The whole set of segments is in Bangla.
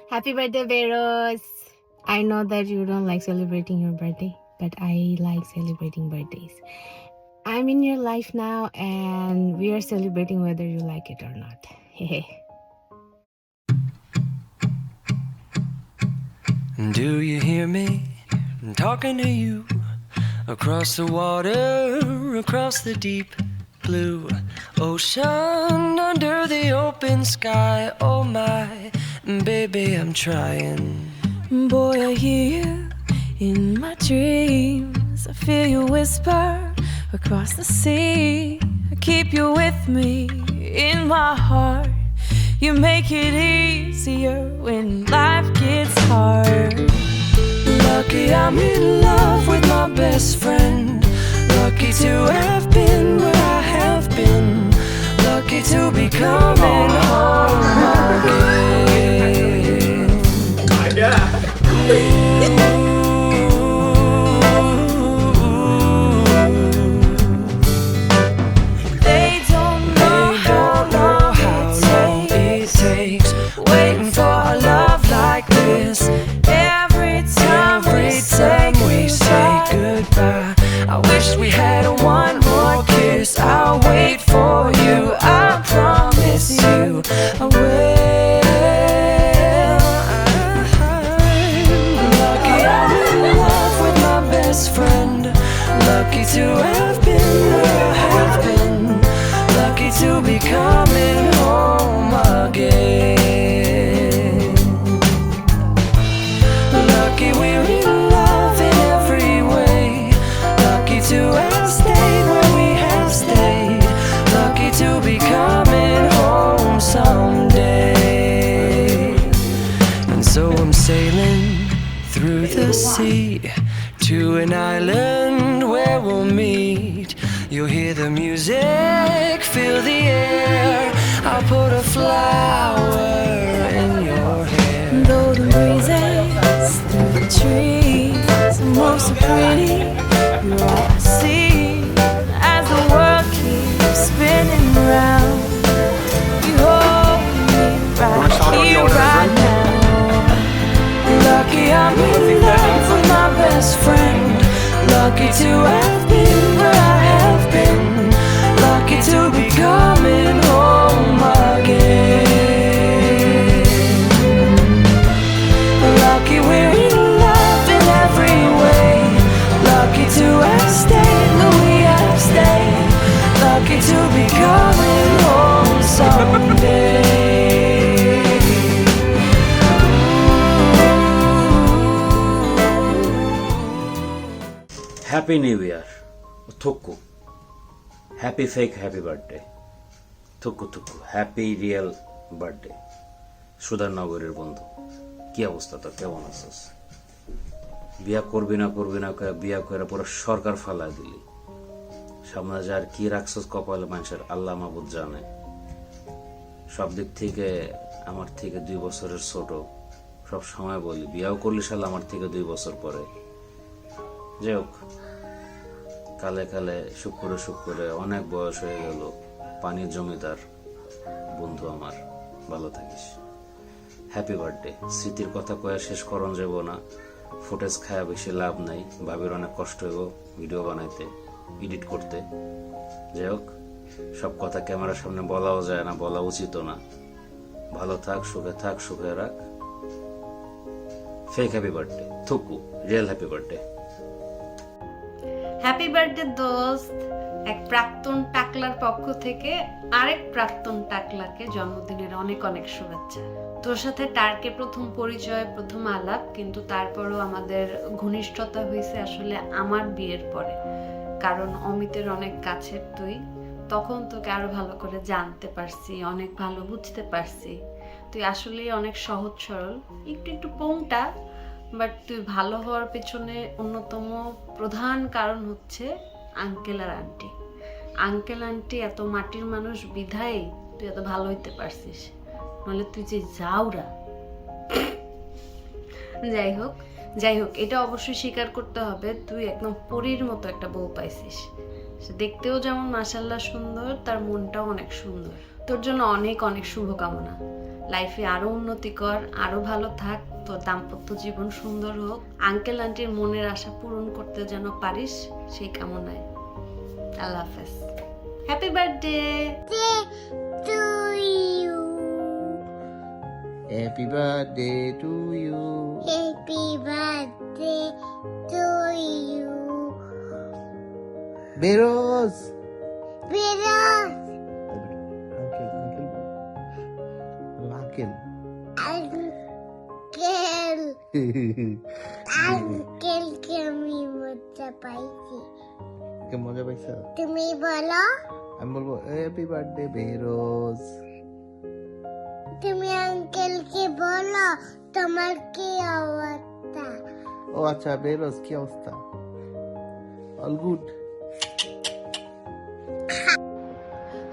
Happy birthday, Beros. I know that you don't like celebrating your birthday, but I like celebrating birthdays. I'm in your life now, and we are celebrating whether you like it or not. Do you hear me? I'm talking to you across the water, across the deep blue ocean, under the open sky. Oh my, baby, I'm trying. Boy, I hear you in my dreams. I feel you whisper across the sea. I keep you with me in my heart. You make it easier when life gets hard. Lucky I'm in love with my best friend. Lucky to have been where I have been. Lucky to be coming home again. They don't know how long it takes waiting for a love like this. every time We say goodbye. I wish we had one more kiss. I'll wait for you. I promise you I will. Lucky I'm in love with my best friend. Lucky to have been where I have been. Lucky to be coming home again. Lucky we're in love in every way. Lucky to have stayed where we have stayed. Lucky to be coming home someday. And so I'm sailing through the sea to an island where we'll meet. You'll hear the music, feel the air. I'll put a flower in your hair. Though the breezes through the trees move so pretty, you're all I see as the world keeps spinning round. You hold me right here, right now. Lucky I'm in love with my best friend. Lucky to have been where I have been. Lucky to be coming home again. Lucky we're in love in every way. Lucky to have stayed where we have stayed. Lucky to be coming home someday. Happy new year থুকু, হ্যাপি ফেক হ্যাপি বার্থডে, থুকু থুকু হ্যাপি রিয়েল বার্থডে। সুধানগরের বন্ধু, কি অবস্থা তোর, কেমন আছিস? বিয়া করবি না বিয়া করে পুরো সরকার ফালা দিলি। সামনে যার কি রাখছস কপালে মানুষের আল্লাহ মাহবুদ জানে। সব দিক থেকে আমার থেকে 2 বছরের ছোট। সব সময় বলি বিয়াও করলি শালা আমার থেকে 2 বছর পরে। যাই হোক, কালে কালে শুক্রে অনেক বয়স হয়ে গেল। পানির জমিদার বন্ধু আমার, ভালো থাকিস। Happy birthday. স্মৃতির কথা কয়ে শেষ করণ যাব না, ফুটেজ খায়া বেশি লাভ নাই। ভাবির অনেক কষ্ট হইব ভিডিও বানাইতে, এডিট করতে। যাই হোক, সব কথা ক্যামেরার সামনে বলাও যায় না, বলা উচিত না। ভালো থাক, সুখে রাখ। ফেক হ্যাপি বার্থডে, থুকু real happy birthday. Happy birthday দোস্ত। এক প্রাক্তন টাকলার পক্ষ থেকে আরেক প্রাক্তন টাকলাকে জন্মদিনের অনেক অনেক শুভেচ্ছা। তোর সাথে টার্কে প্রথম পরিচয়, প্রথম আলাপ, কিন্তু তারপরও আমাদের ঘনিষ্ঠতা হয়েছে আসলে আমার বিয়ের পরে। কারণ অমিতের অনেক কাছের তুই, তখন তোকে আরো ভালো করে জানতে পারছি, অনেক ভালো বুঝতে পারছি। তুই আসলেই অনেক সহজ সরল, একটু পোংটা, বাট তুই ভালো হওয়ার পেছনে অন্যতম প্রধান কারণ হচ্ছে আঙ্কেল আর আন্টি। আঙ্কেল আন্টি এত মাটির মানুষ বিধায় তুই এত ভালো হইতে পারছিস, নাহলে তুই যে যাওরা। যাই হোক এটা অবশ্যই স্বীকার করতে হবে, তুই একদম পরীর মতো একটা বউ পাইছিস। সে দেখতেও যেমন মাশাআল্লাহ সুন্দর, তার মনটাও অনেক সুন্দর। তোর জন্য অনেক অনেক শুভকামনা। লাইফে আরো উন্নতি কর, আরো ভালো থাক, তোর দাম্পত্য জীবন সুন্দর হোক, আঙ্কেল আন্টির মনের আশা পূরণ করতে যেন পারিস সেই কামনায়। আল্লাহ হাফেজ। Happy birthday to you. Happy birthday to you. Happy birthday to you. Beros. Beros, Uncle. uncle কে আমি মজা পাইছি। কে মজা পাইছো? তুমি বলো, আমি বলবো হ্যাপি বার্থডে বেরোজ। তুমি আঙ্কেলকে বলো তোমার কি অবস্থা। ও আচ্ছা, বেরোজ কি অবস্থা? All good.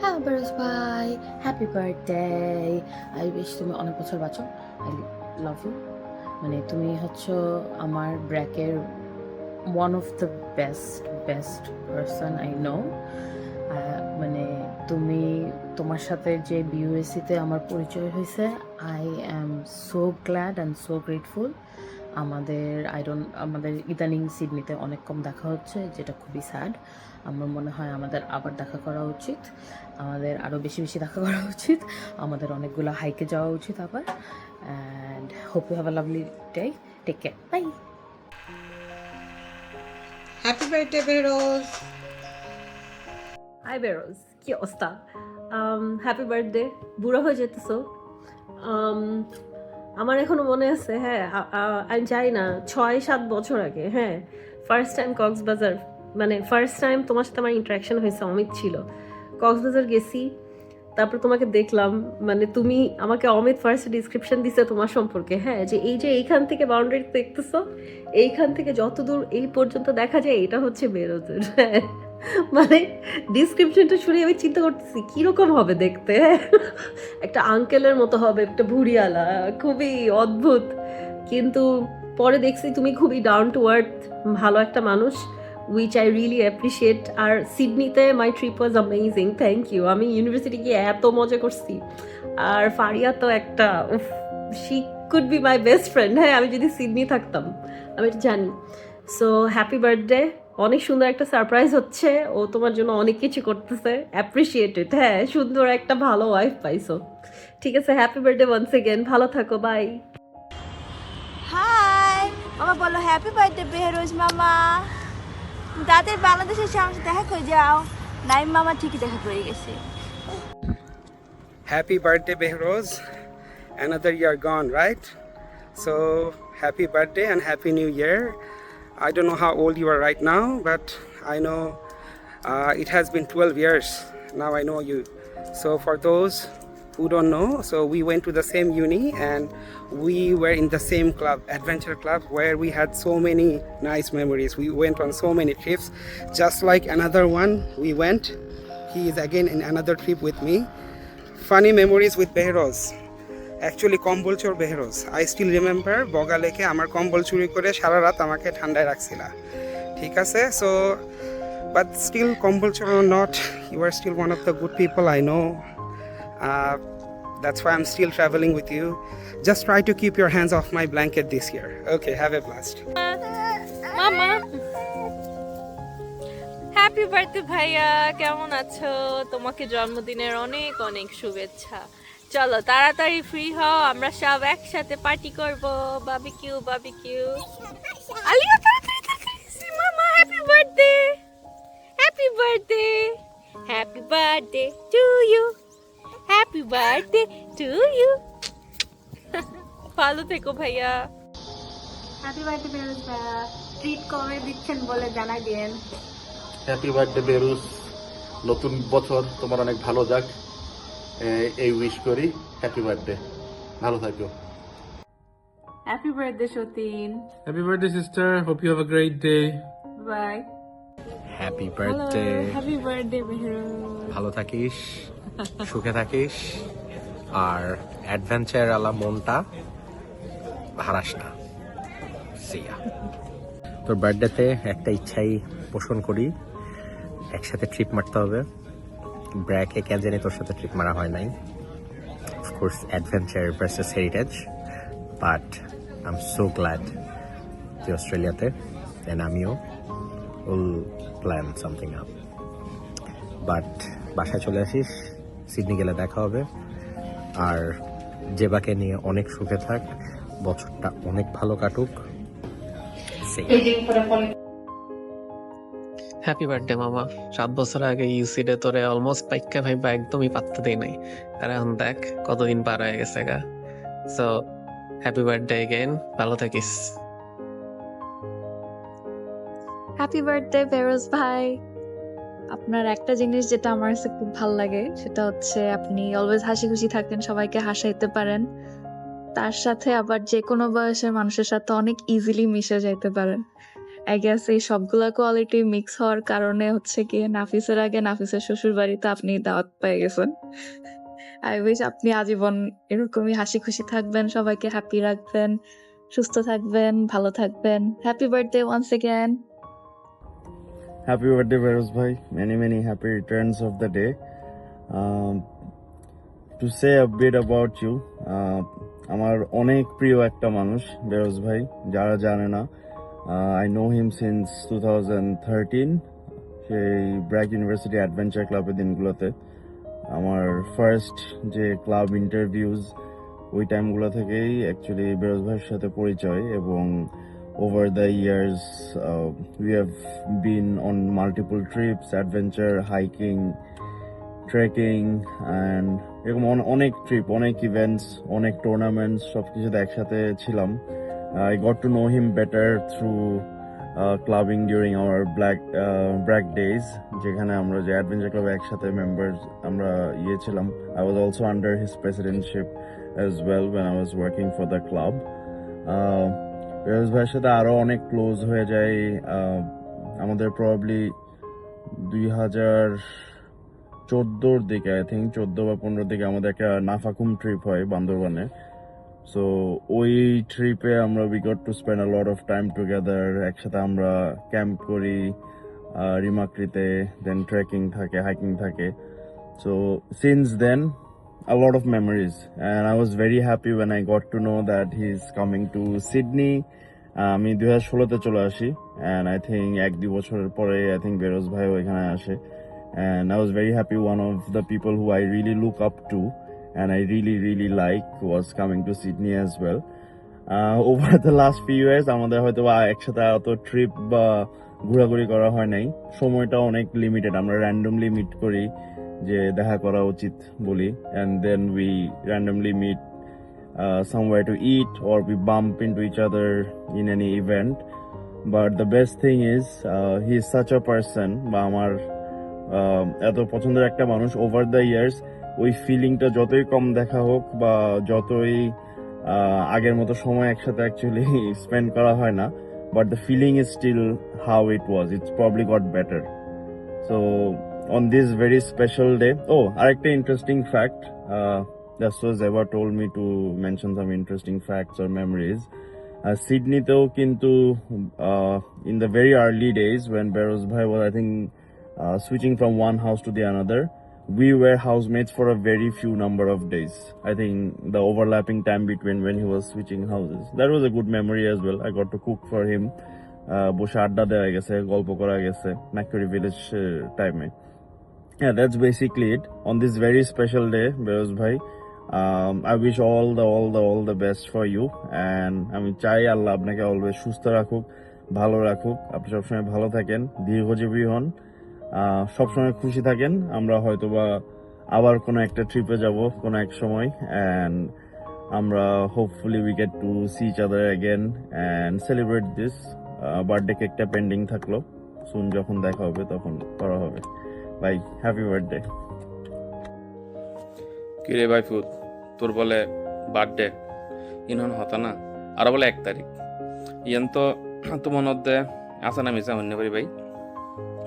হ্যাঁ বেরোজ ভাই, হ্যাপি বার্থডে। আই উইশ তুমি অনেক বছর বাঁচো। I love you. মানে তুমি হচ্ছে আমার ব্র্যাকের one of the best person I know. মানে তুমি, তোমার সাথে যে বিউএসিতে আমার পরিচয় হয়েছে, I am so glad and so grateful. আমাদের ইদানিং সিডনিতে অনেক কম দেখা হচ্ছে, যেটা খুবই স্যাড। আমার মনে হয় আমাদের আবার দেখা করা উচিত, আমাদের আরও বেশি দেখা করা উচিত, আমাদের অনেকগুলো হাইকে যাওয়া উচিত আবার। And hope you have a lovely day. Take care, bye. Happy birthday Beroz. Hi Beroz, কি অবস্থা? Happy birthday. বুড়ো হয়ে যেতেছো। আমার এখনো মনে আছে, হ্যাঁ, আমি যাই না 6-7 বছর আগে, হ্যাঁ, ফার্স্ট টাইম কক্সবাজার, মানে ফার্স্ট টাইম তোমার সাথে আমার ইন্টারাকশন হয়েছে, অমিত ছিল, কক্সবাজার গেছি, তারপর তোমাকে দেখলাম, মানে তুমি আমাকে অমিত ফার্স্ট ডিসক্রিপশন দিছে তোমার সম্পর্কে, হ্যাঁ, যে এইখান থেকে বাউন্ডারি দেখতেছো, এইখান থেকে যতদূর এই পর্যন্ত দেখা যায় এটা হচ্ছে বেরোজের, হ্যাঁ। মানে ডিসক্রিপশনটা শুনে আমি চিন্তা করতেছি কিরকম হবে দেখতে, একটা আঙ্কেলের মতো হবে, একটা ভুড়িয়ালা, খুবই অদ্ভুত। কিন্তু পরে দেখছি তুমি খুবই ডাউন টু আর্থ, ভালো একটা মানুষ, উইচ আই রিয়েলি অ্যাপ্রিসিয়েট। আর সিডনিতে my trip was amazing, thank you. আমি ইউনিভার্সিটি গিয়ে এত মজা করছি। আর ফারিয়া তো একটা, she could be my best friend, হ্যাঁ, আমি যদি সিডনি থাকতাম, আমি এটা জানি। সো হ্যাপি বার্থডে, অনেক সুন্দর একটা সারপ্রাইজ হচ্ছে, ও তোমার জন্য অনেক কিছু করতেছে, অ্যাপ্রিসিয়েটেড, হ্যাঁ, সুন্দর একটা ভালো ওয়াইফ পাইছো। ঠিক আছে, হ্যাপি বার্থডে ওয়ান্স এগেন, ভালো থাকো, বাই। হাই মামা, বলো হ্যাপি বার্থডে বেহরোজ মামা। দাদের বাংলাদেশে এসে আমার সাথে দেখা করে যাও। নাইম মামা ঠিকই দেখা করে গেছে। Happy birthday, Behroz. Another year gone, right? So, happy birthday and happy new year. I don't know how old you are right now, but I know it has been 12 years. Now I know you. So, for those who don't know, so we went to the same uni and we were in the same club, adventure club, where we had so many nice memories. We went on so many trips. Just like another one, we went. He is again in another trip with me. Funny memories with Behroz. Actually, কম্বল চোর বেহরোজ. I still remember বগা লেকে আমার কম্বল চুরি করে সারা রাত আমাকে ঠান্ডায় রাখছিলা, ঠিক আছে? So, but still কম্বল চোর or not, you are still one of the good people I know. That's why I'm still traveling with you. Just try to keep your hands off my blanket this year. Okay, have a blast. মামা, হ্যাপি বার্থডে ভাইয়া, কেমন আছো? তোমাকে জন্মদিনের অনেক অনেক শুভেচ্ছা। চলো তাড়াতাড়ি ফ্রি হও, আমরা সব একসাথে পার্টি করব, বাবিকিউ বাবিকিউ। আলিয়া তাড়াতাড়ি তাড়াতাড়ি, মামা happy birthday, happy birthday, happy birthday to you, happy birthday to you. ভালো থেকো ভাইয়া। হ্যাপি বার্থডে বেরোজ ভাইয়া, ট্রিট কবে দিচ্ছেন বলে জানাই দিয়েন। হ্যাপি বার্থডে বেরুস, নতুন বছর তোমার অনেক ভালো যাক, এই উইশ করি। হ্যাপি বার্থডে, ভালো থাকো। হ্যাপি বার্থডে সতীন। Happy birthday, sister. Hope you have a great day. বাই। Happy birthday. Happy birthday Beroz. ভালো থাকিস, সুখে থাকিস, আর অ্যাডভেঞ্চার আলা মনটা হারাস না। সিয়া। তোর বার্থডেতে একটা ইচ্ছাই পোষণ করি, একসাথে ট্রিপ মারতে হবে। ব্র্যাকে কেন জানি তোর সাথে ট্রিপ মারা হয় নাই। course, adventure versus heritage. But I'm so glad to Australia and Amio will plan something up. But বাসায় চলে আসিস, সিডনি গেলে দেখা হবে। আর জেবাকে নিয়ে অনেক সুখে থাক, বছরটা অনেক ভালো কাটুক। হ্যাপি বার্থডে মামা। 7 বছর আগে ইউসিডে তোরে অলমোস্ট পাইক্কা ভাইবা একদমই পাত্তা দেই নাই, আর এখন দেখ কতদিন পার হয়ে গেছে গা। সো হ্যাপি বার্থডে এগেইন, ভালো থাকিস। হ্যাপি বার্থডে ফেরোজ ভাই। আপনার একটা জিনিস যেটা আমার কাছে খুব ভালো লাগে সেটা হচ্ছে আপনি অলওয়েজ হাসি খুশি থাকেন, সবাইকে হাসাইতে পারেন, তার সাথে আবার যে কোনো বয়সের মানুষের সাথে অনেক ইজিলি মিশে যাইতে পারেন। আই গেস এই সবগুলা কোয়ালিটি মিক্স হওয়ার কারণে হচ্ছে কি নাফিসের আগে নাফিসের শ্বশুর বাড়িতে আপনি দাওয়াত পেয়ে গেছেন। আই উইশ আপনি আজীবন এরকমই হাসি খুশি থাকবেন, সবাইকে হ্যাপি রাখবেন, সুস্থ থাকবেন, ভালো থাকবেন। Happy birthday once again. Happy birthday, Feroz bhai. Many happy returns of the day. To say a bit about you, আমার অনেক প্রিয় একটা মানুষ ফেরোজ ভাই, যারা জানে না। I know him since 2013, সেই ব্র্যাক ইউনিভার্সিটি অ্যাডভেঞ্চার ক্লাবের দিনগুলোতে। আমার ফার্স্ট যে ক্লাব ইন্টারভিউজ ওই টাইমগুলো থেকেই অ্যাকচুয়ালি ফেরোজ ভাইয়ের সাথে পরিচয়, এবং over the years we have been on multiple trips, adventure, hiking, trekking, and এরকম অনেক ট্রিপ, অনেক ইভেন্টস, অনেক টুর্নামেন্টস, সবকিছুতে একসাথে ছিলাম। I got to know him better through clubbing during our BRAC days, যেখানে আমরা যে অ্যাডভেঞ্চার ক্লাবে একসাথে মেম্বার্স আমরা ছিলাম। I was also under his presidentship as well when I was working for the club. Feroz ভাইয়ের সাথে আরো অনেক ক্লোজ হয়ে যায় আমাদের প্রবাবলি 2014 দিকে, আই থিঙ্ক 14 বা 15 দিকে আমাদের একটা নাফাকুম ট্রিপ হয় বান্দরবানে। সো ওই ট্রিপে আমরা we got to spend a lot of time together. একসাথে আমরা ক্যাম্প করি রিমাক্রিতে, দেন ট্রেকিং থাকে, হাইকিং থাকে। So since then a lot of memories, and I was very happy when I got to know that he's coming to Sydney. আমি 2016-তে চলে আসি, and I think 1-2 বছরের পরে I think ফেরোজ ভাই ওইখানে আসে, and I was very happy. One of the people who I really look up to and I really like was coming to Sydney as well. Over the last few years আমাদের হয়তো একসাথে অত ট্রিপ বা ঘোরাঘুরি করা হয় নাই, সময়টা অনেক লিমিটেড। আমরা র্যান্ডমলি মিট করি যে দেখা করা উচিত বলি, and then we randomly meet somewhere to eat or we bump into each other in any event. But the best thing is he is such a person, বা আমার এত পছন্দের একটা মানুষ। ওভার দ্য ইয়ার্স ওই ফিলিংটা যতই কম দেখা হোক বা যতই আগের মতো সময় একসাথে অ্যাকচুয়ালি স্পেন্ড করা হয় না, but the feeling is still how it was. It's probably got better. So on this very special day, arekta interesting fact, just was Eva told me to mention some interesting facts or memories. Sydney teo kintu in the very early days when Feroz bhai was I think switching from one house to the another, we were housemates for a very few number of days. I think the overlapping time between when he was switching houses, that was a good memory as well. I got to cook for him, বসে আড্ডা দেওয়া গেছে, গল্প করা গেছে ম্যাককরি ভিলেজ টাইমে। Yeah, that's basically it. On this very special day, Feroz bhai, I wish all the best for you, and আমি চাই আল্লাহ আপনাকে অলওয়েজ সুস্থ রাখুক, ভালো রাখুক, আপনি সবসময় ভালো থাকেন, দীর্ঘজীবী হন, সবসময় খুশি থাকেন। আমরা হয়তোবা আবার কোনো একটা ট্রিপে যাব কোনো এক সময়, and আমরা hopefully we get to see each other again and celebrate this. Birthday কেকটা পেন্ডিং থাকলো, সুন যখন দেখা হবে তখন করা হবে। ভাই হ্যাপি বার্থডে। কিরে ভাই ফুদ, তোর বলে বার্থডে ইনহন হতা না, আর বলে 1 তারিখ ইয়ান তো মনে আসা না মিশা হন্য করি ভাই,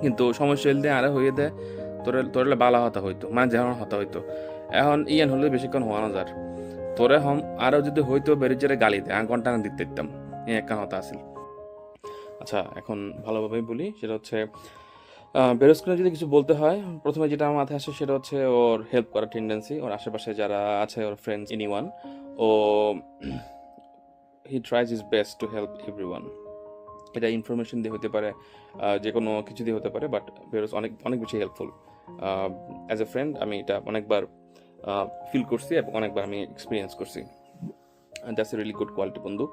কিন্তু সমস্যা হইলে আরে হইয়ে দে তোরলে বালা হতা হইতো, মানে যেমন হতা হইতো। এখন ইয়ান হলে বেশিক্ষণ হওয়া না যার, তোরে হম আরও যদি হইতো বেরিজেরে গালি দেয়, ঘন্টা না দিতে দিতাম, এই একটা হতা আসিল। আচ্ছা এখন ভালোভাবেই বলি, সেটা হচ্ছে বেরোজকে যদি কিছু বলতে হয়, প্রথমে যেটা আমার মাথায় আসে সেটা হচ্ছে ওর হেল্প করার টেন্ডেন্সি, ওর আশেপাশে যারা আছে, ওর ফ্রেন্ডস, এনিওয়ান, ও he tries is best to help everyone. এটা ইনফরমেশন দিয়ে হতে পারে, যে কোনো কিছু দিয়ে হতে পারে, বাট বেরোজ অনেক অনেক বেশি হেল্পফুল। অ্যাজ এ ফ্রেন্ড আমি এটা অনেকবার ফিল করছি এবং অনেকবার আমি এক্সপিরিয়েন্স করছি। That's a really good quality বন্ধু।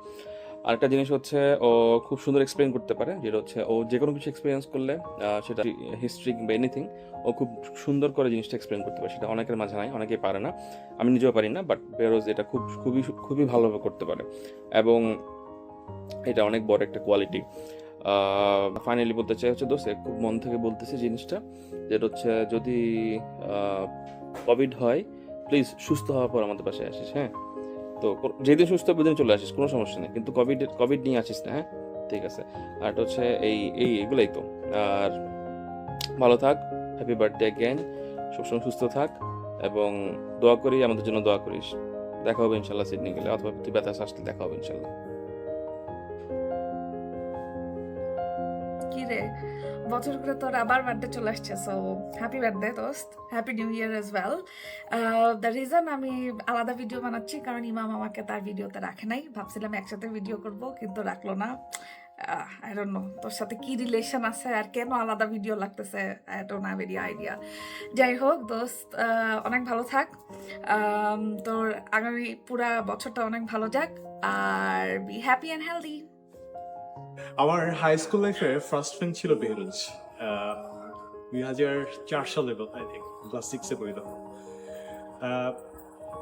আরেকটা জিনিস হচ্ছে ও খুব সুন্দর এক্সপ্লেন করতে পারে, যেটা হচ্ছে ও যে কোনো কিছু এক্সপিরিয়েন্স করলে, সেটা হিস্ট্রি কিংবা এনিথিং, ও খুব সুন্দর করে জিনিসটা এক্সপ্লেন করতে পারে। সেটা অনেকের মাঝে নাই, অনেকেই পারে না, আমি নিজেও পারি না, বাট বেরোজ এটা খুবই ভালোভাবে করতে পারে এবং এটা অনেক বড় একটা কোয়ালিটি। ফাইনালি বলতে চাই হচ্ছে দোস্ত, খুব মন থেকে বলতেছি জিনিসটা, যেটা হচ্ছে যদি কোভিড হয় প্লিজ সুস্থ হওয়ার পর আমাদের পাশে আসিস, হ্যাঁ? তো যেদিন সুস্থ হবে দিন চলে আসিস, কোনো সমস্যা নেই, কিন্তু কোভিড নিয়ে আসিস না, হ্যাঁ? ঠিক আছে। আর এটা হচ্ছে এগুলাই তো। আর ভালো থাক, হ্যাপি বার্থডে অ্যাগেন, সবসময় সুস্থ থাক এবং দোয়া করি, আমাদের জন্য দোয়া করিস। দেখা হবে ইনশাল্লাহ সিডনি গেলে, অথবা তুই বেতাস আসলে দেখা হবে ইনশাল্লাহ। কি রে, বছর করে তোর আবার বার্থডে চলে আসছে, সো হ্যাপি বার্থডে দোস্ত, happy new year as well. The reason আমি আলাদা ভিডিও বানাচ্ছি কারণ ইমাম আমাকে তার ভিডিওতে রাখে নাই, ভাবছিলাম একসাথে ভিডিও করব কিন্তু রাখলো না। আই ডোন্ট নো তোর সাথে কি রিলেশন আছে আর কেন আলাদা ভিডিও লাগতেছে, I don't have any idea. যাই হোক দোস্ত, অনেক ভালো থাক, তোর আগামী পুরা বছরটা অনেক ভালো যাক, আর বি হ্যাপি অ্যান্ড হেলদি। আমার হাই স্কুল লাইফে ফার্স্ট ফ্রেন্ড ছিল বেহরুজ। 2004 সালে আই থিঙ্ক ক্লাস 6-এ পড়ি তখন।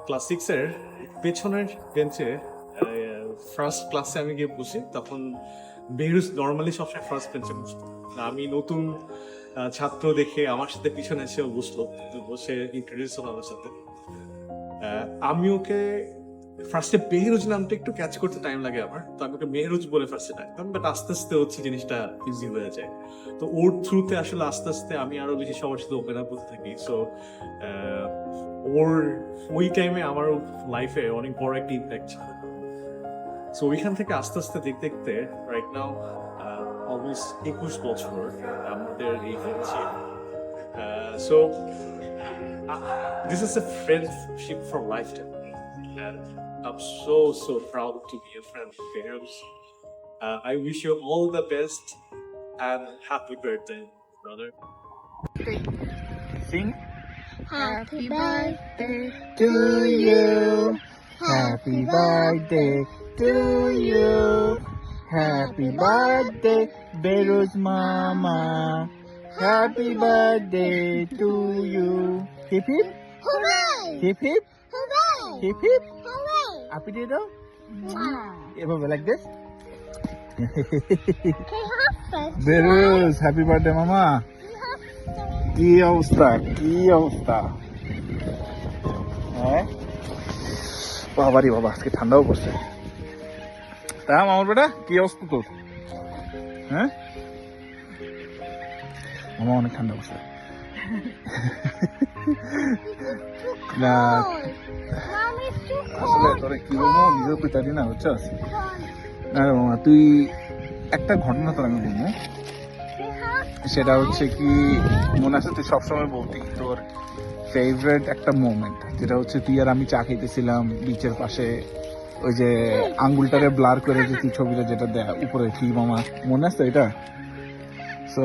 ক্লাস 6-এর পেছনের বেঞ্চে ফার্স্ট ক্লাসে আমি গিয়ে বসি, তখন বেহরুজ নর্মালি সবসময় ফার্স্ট বেঞ্চে বসতো। আমি নতুন ছাত্র দেখে আমার সাথে পিছনে এসে বসলো, বসে ইন্ট্রোডিউস হলো আমার সাথে। আমি ওকে ফার্স্টে বেহরুজ নামটা একটু ক্যাচ করতে টাইম লাগে আমার, তো আমি ওকে মেহরুজ বলে ফার্স্টে ডাকতাম, বাট আস্তে আস্তে হচ্ছে জিনিসটা ইজি হয়ে যায়। তো ওর থ্রুতে আসলে আস্তে আস্তে আমি আরো বেশি সবার সাথে ওপেন আপ হতে থাকি। সো ওর ওই টাইমে আমার লাইফে অনেক বড় একটা ইম্প্যাক্ট ছিল। সো ওইখান থেকে আস্তে আস্তে দেখতে দেখতে রাইট নাও অলমোস্ট 21 বছর আমাদের এই friendship. So this is a friendship for life time, and I'm so proud to be a friend of yours. I wish you all the best and happy birthday, brother. Sing. Happy birthday To you. Happy birthday to you. Happy birthday, Beirut Mama. Happy birthday to you. Hip hip. Hooray! Hip hip. Hooray! Hip hip. Hooray! Happy day though. Ever like this? Beirut, happy birthday Mama. কি অবস্থা, কি অবস্থা, হ্যাঁ? বাবারি বাবা, আজকে ঠান্ডাও পড়ছে। তা মামার বেটা কি অবস্থা তোর, হ্যাঁ? মামা অনেক ঠান্ডা পড়ছে না, আসলে তোরে কি বলবো, নিজেও পিতারি না, বুঝছস? না রে মামা, তুই একটা ঘটনা তোর আমি বলবো, সেটা হচ্ছে কি মনে আছে তুই সবসময় বলতি তোর ফেভারিট একটা মোমেন্ট, যেটা হচ্ছে তুই আর আমি চা খাইতেছিলাম বিচের পাশে, ওই যে আঙ্গুলটারে ব্লার করে যে তুই ছবিটা যেটা দেয় উপরে, কি মামা মনে আছে এটা? সো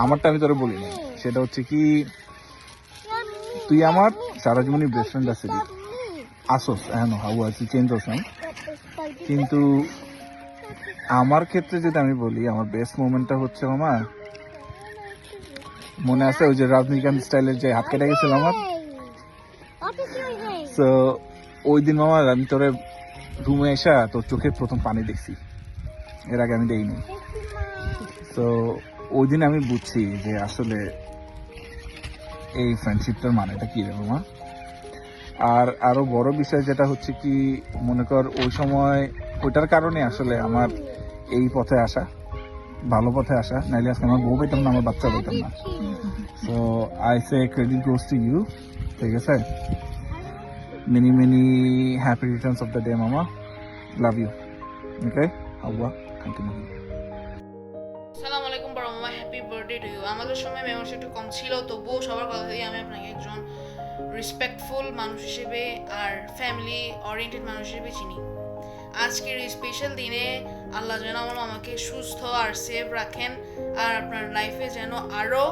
আমারটা আমি তোরে বলি না, সেটা হচ্ছে কি তুই আমার সারা জীবনই বেস্ট ফ্রেন্ড আসছিলি, আসোস এখন হাউ আছি চেঞ্জ হস নাই, কিন্তু আমার ক্ষেত্রে যদি আমি বলি আমার বেস্ট মোমেন্টটা হচ্ছে মামা, মনে আছে ওই যে রজনীকান্ত স্টাইলের যে হাত কেটে গেছিল আমার, তো ওই দিন মামা আমি তোরে রুমে এসে তোর চোখে প্রথম পানি দেখছি, এর আগে আমি দেইনি। তো ওই দিন আমি বুঝছি যে আসলে এই ফ্রেন্ডশিপটার মানেটা কি রে মামা। আর আরো বড় বিষয় যেটা হচ্ছে কি মনে কর ওই সময় ওইটার কারণে আসলে আমার এই পথে আসা, ভালো পথে আসা, নাইলে আজকে আমার বউ পেতাম না, আমার বাচ্চা পেতাম না। So I say credit goes to you, ঠিক আছে? Many many happy returns of the day মামা, লাভ ইউ। ওকে হাওয়া, থ্যাংক ইউ। আসসালামু আলাইকুম বড় মামা, happy happy birthday to you. আমাদের সময় মেমোরিজ একটু কম ছিল, তবুও সবার কথা থেকে আমি আপনাকে একজন রেসপেক্টফুল মানুষ হিসেবে আর ফ্যামিলি ওরিয়েন্টেড মানুষ হিসেবে চিনি। আজকের এই স্পেশাল দিনে আল্লাহ যেন আমার মামাকে সুস্থ আর সেফ রাখেন, আর আপনার লাইফে যেন আরও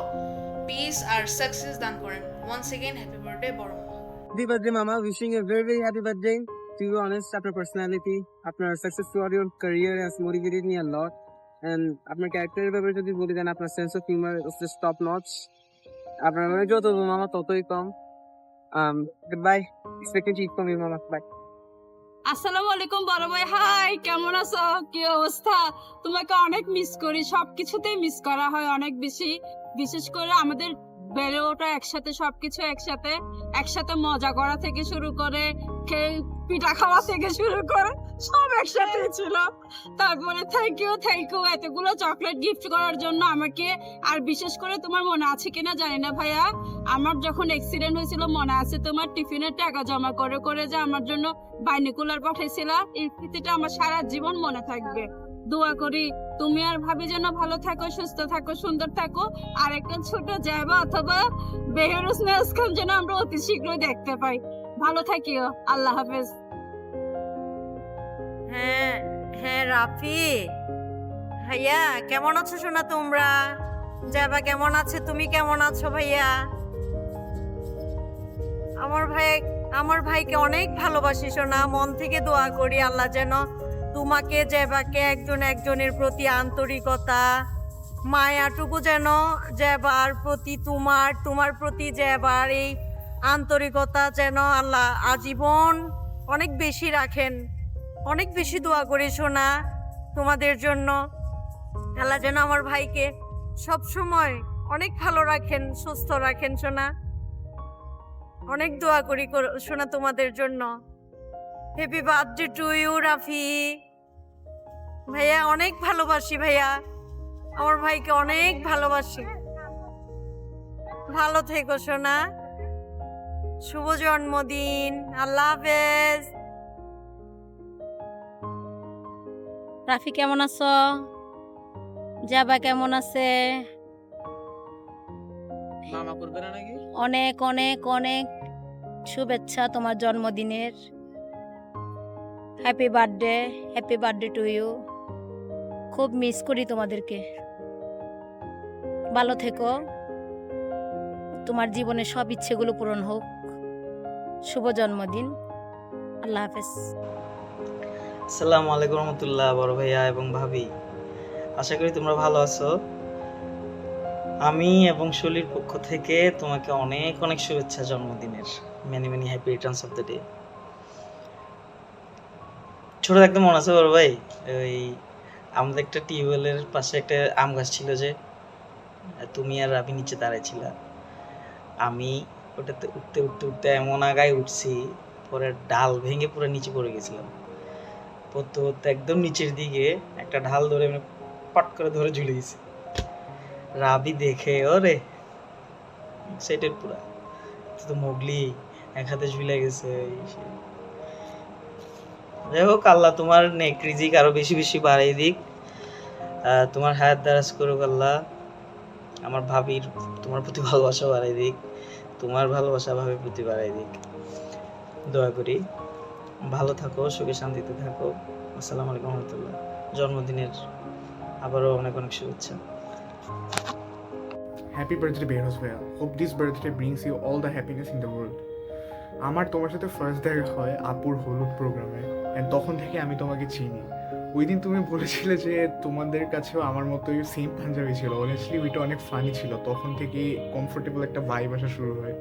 পিস আর সাকসেস দান করেন। ওয়ান্স এগেইন হ্যাপি বার্থডে বড় মামা। হ্যাপি বার্থডে মামা, wishing a very very happy birthday. To be honest, আপনার পার্সোনালিটি, আপনার success throughout your career has motivated me a lot. And আপনার ক্যারেক্টারের ব্যাপারে যদি বলি দেন, আপনার sense of humour is just top notch. আপনার মানে যত মামা ততই কম। Bye, expected to eat from you মামা। বাই। আসসালামু আলাইকুম বড় ভাই, হাই, কেমন আছো? কি অবস্থা? তোমাকে অনেক মিস করি, সবকিছুতেই মিস করা হয় অনেক বেশি। বিশেষ করে আমাদের বেড়ে ওঠা একসাথে, সবকিছু একসাথে মজা করা থেকে শুরু করে পিঠা খাওয়া থেকে শুরু করে সব একসাথে ছিল। তারপরে থ্যাংক ইউ এতগুলো চকলেট গিফট করার জন্য আমাকে। আর বিশেষ করে তোমার মনে আছে কিনা জানি না ভাইয়া, আমার যখন অ্যাক্সিডেন্ট হয়েছিল মনে আছে তোমার টিফিনের টাকা জমা করে করে যে আমার জন্য বাইনিকুলার পাঠাইছিল। এই স্মৃতিটা আমার সারা জীবন মনে থাকবে। দোয়া করি তুমি আর ভাবি যেন ভালো থাকো, সুস্থ থাকো, সুন্দর থাকো। আর একটা ছোট জায়গা অথবা বেহরুজ খান যেন আমরা অতি শীঘ্রই দেখতে পাই। ভালো থাকিও, আল্লাহ হাফেজ। হ্যাঁ রাফি ভাইয়া, কেমন আছো শোনা? তোমরা যাবা কেমন আছে? তুমি কেমন আছো ভাইয়া? আমার ভাইকে অনেক ভালোবাসি শোনা, মন থেকে দোয়া করি আল্লাহ যেন তোমাকে জেবাকে একজনের প্রতি আন্তরিকতা মায়াটুকু যেন জেবার প্রতি তোমার প্রতি জেবার এই আন্তরিকতা যেন আল্লাহ আজীবন অনেক বেশি রাখেন। অনেক বেশি দোয়া করি শোনা তোমাদের জন্য। আল্লাহ যেন আমার ভাইকে সব সময় অনেক ভালো রাখেন, সুস্থ রাখেন শোনা। অনেক দোয়া করি শোনা তোমাদের জন্য। Happy birthday to you Rafi ভাইয়া, অনেক ভালোবাসি ভাইয়া, আমার ভাইকে অনেক ভালোবাসি। ভালো থেকো সোনা, শুভ জন্মদিন, আল্লাহ হাফেজ। রাফি কেমন আছো? জাবা কেমন আছে? অনেক অনেক অনেক শুভেচ্ছা তোমার জন্মদিনের। Happy birthday to you. খুব মিস করি তোমাদেরকে। ভালো থেকো, তোমার জীবনের সব ইচ্ছেগুলো পূরণ হোক। শুভ জন্মদিন, আল্লাহ হাফেজ। আসসালামু আলাইকুম রহমতুল্লাহ বড় ভাইয়া এবং ভাবি, আশা করি তোমরা ভালো আছো। আমি এবং শলির পক্ষ থেকে তোমাকে অনেক অনেক শুভেচ্ছা জন্মদিনের। Many many happy returns of the day. ছোট একদম মনে আছে বড় ভাই, ওই আমাদের একটা টিউবওয়েলের পাশে একটা আম গাছ ছিল, যে তুমি আর রাবি নিচে দাঁড়াইছিল। আমি ওটাতে উঠতে উঠতে উঠতে এমন আগায় উঠছি, পরে ডাল ভেঙে পুরো নিচে পড়ে গেছিলাম। পড়তে পড়তে একদম নিচের দিকে একটা ঢাল ধরে আমি পট করে ধরে ঝুলে গেছি। রাবি দেখে ওরে এক্সাইটেড পুরা, তো মোগলি এক হাতে ঝুলে গেছে। যাই হোক, আল্লাহ তোমার নেক রিজিক আরো বেশি বেশি বাড়াই দিক, তোমার হায়াত দারাজ করুক আল্লাহ। আমার ভাবির তোমার প্রতি ভালোবাসা বাড়াই দিক, তোমার ভালোবাসা ভাবির প্রতি বাড়াই দিক। দোয়া করি ভালো থাকো, সুখে শান্তিতে থাকো। আসসালামু আলাইকুম রহমতুল্লাহ। জন্মদিনের আবারও অনেক অনেক শুভেচ্ছা। হ্যাপি বার্থডে বেরোজ ভাইয়া, hope this birthday brings you all the happiness in the world. আমার তোমার সাথে ফার্স্ট দেখা হয় আপুর হলুদ প্রোগ্রামে, অ্যান্ড তখন থেকে আমি তোমাকে চিনি। ওই দিন তুমি বলেছিলে যে তোমাদের কাছেও আমার মতোই সেম পাঞ্জাবি ছিল। অনেস্টলি ওইটা অনেক ফানি ছিল, তখন থেকেই কমফোর্টেবল একটা ভাইব আসা শুরু হয়।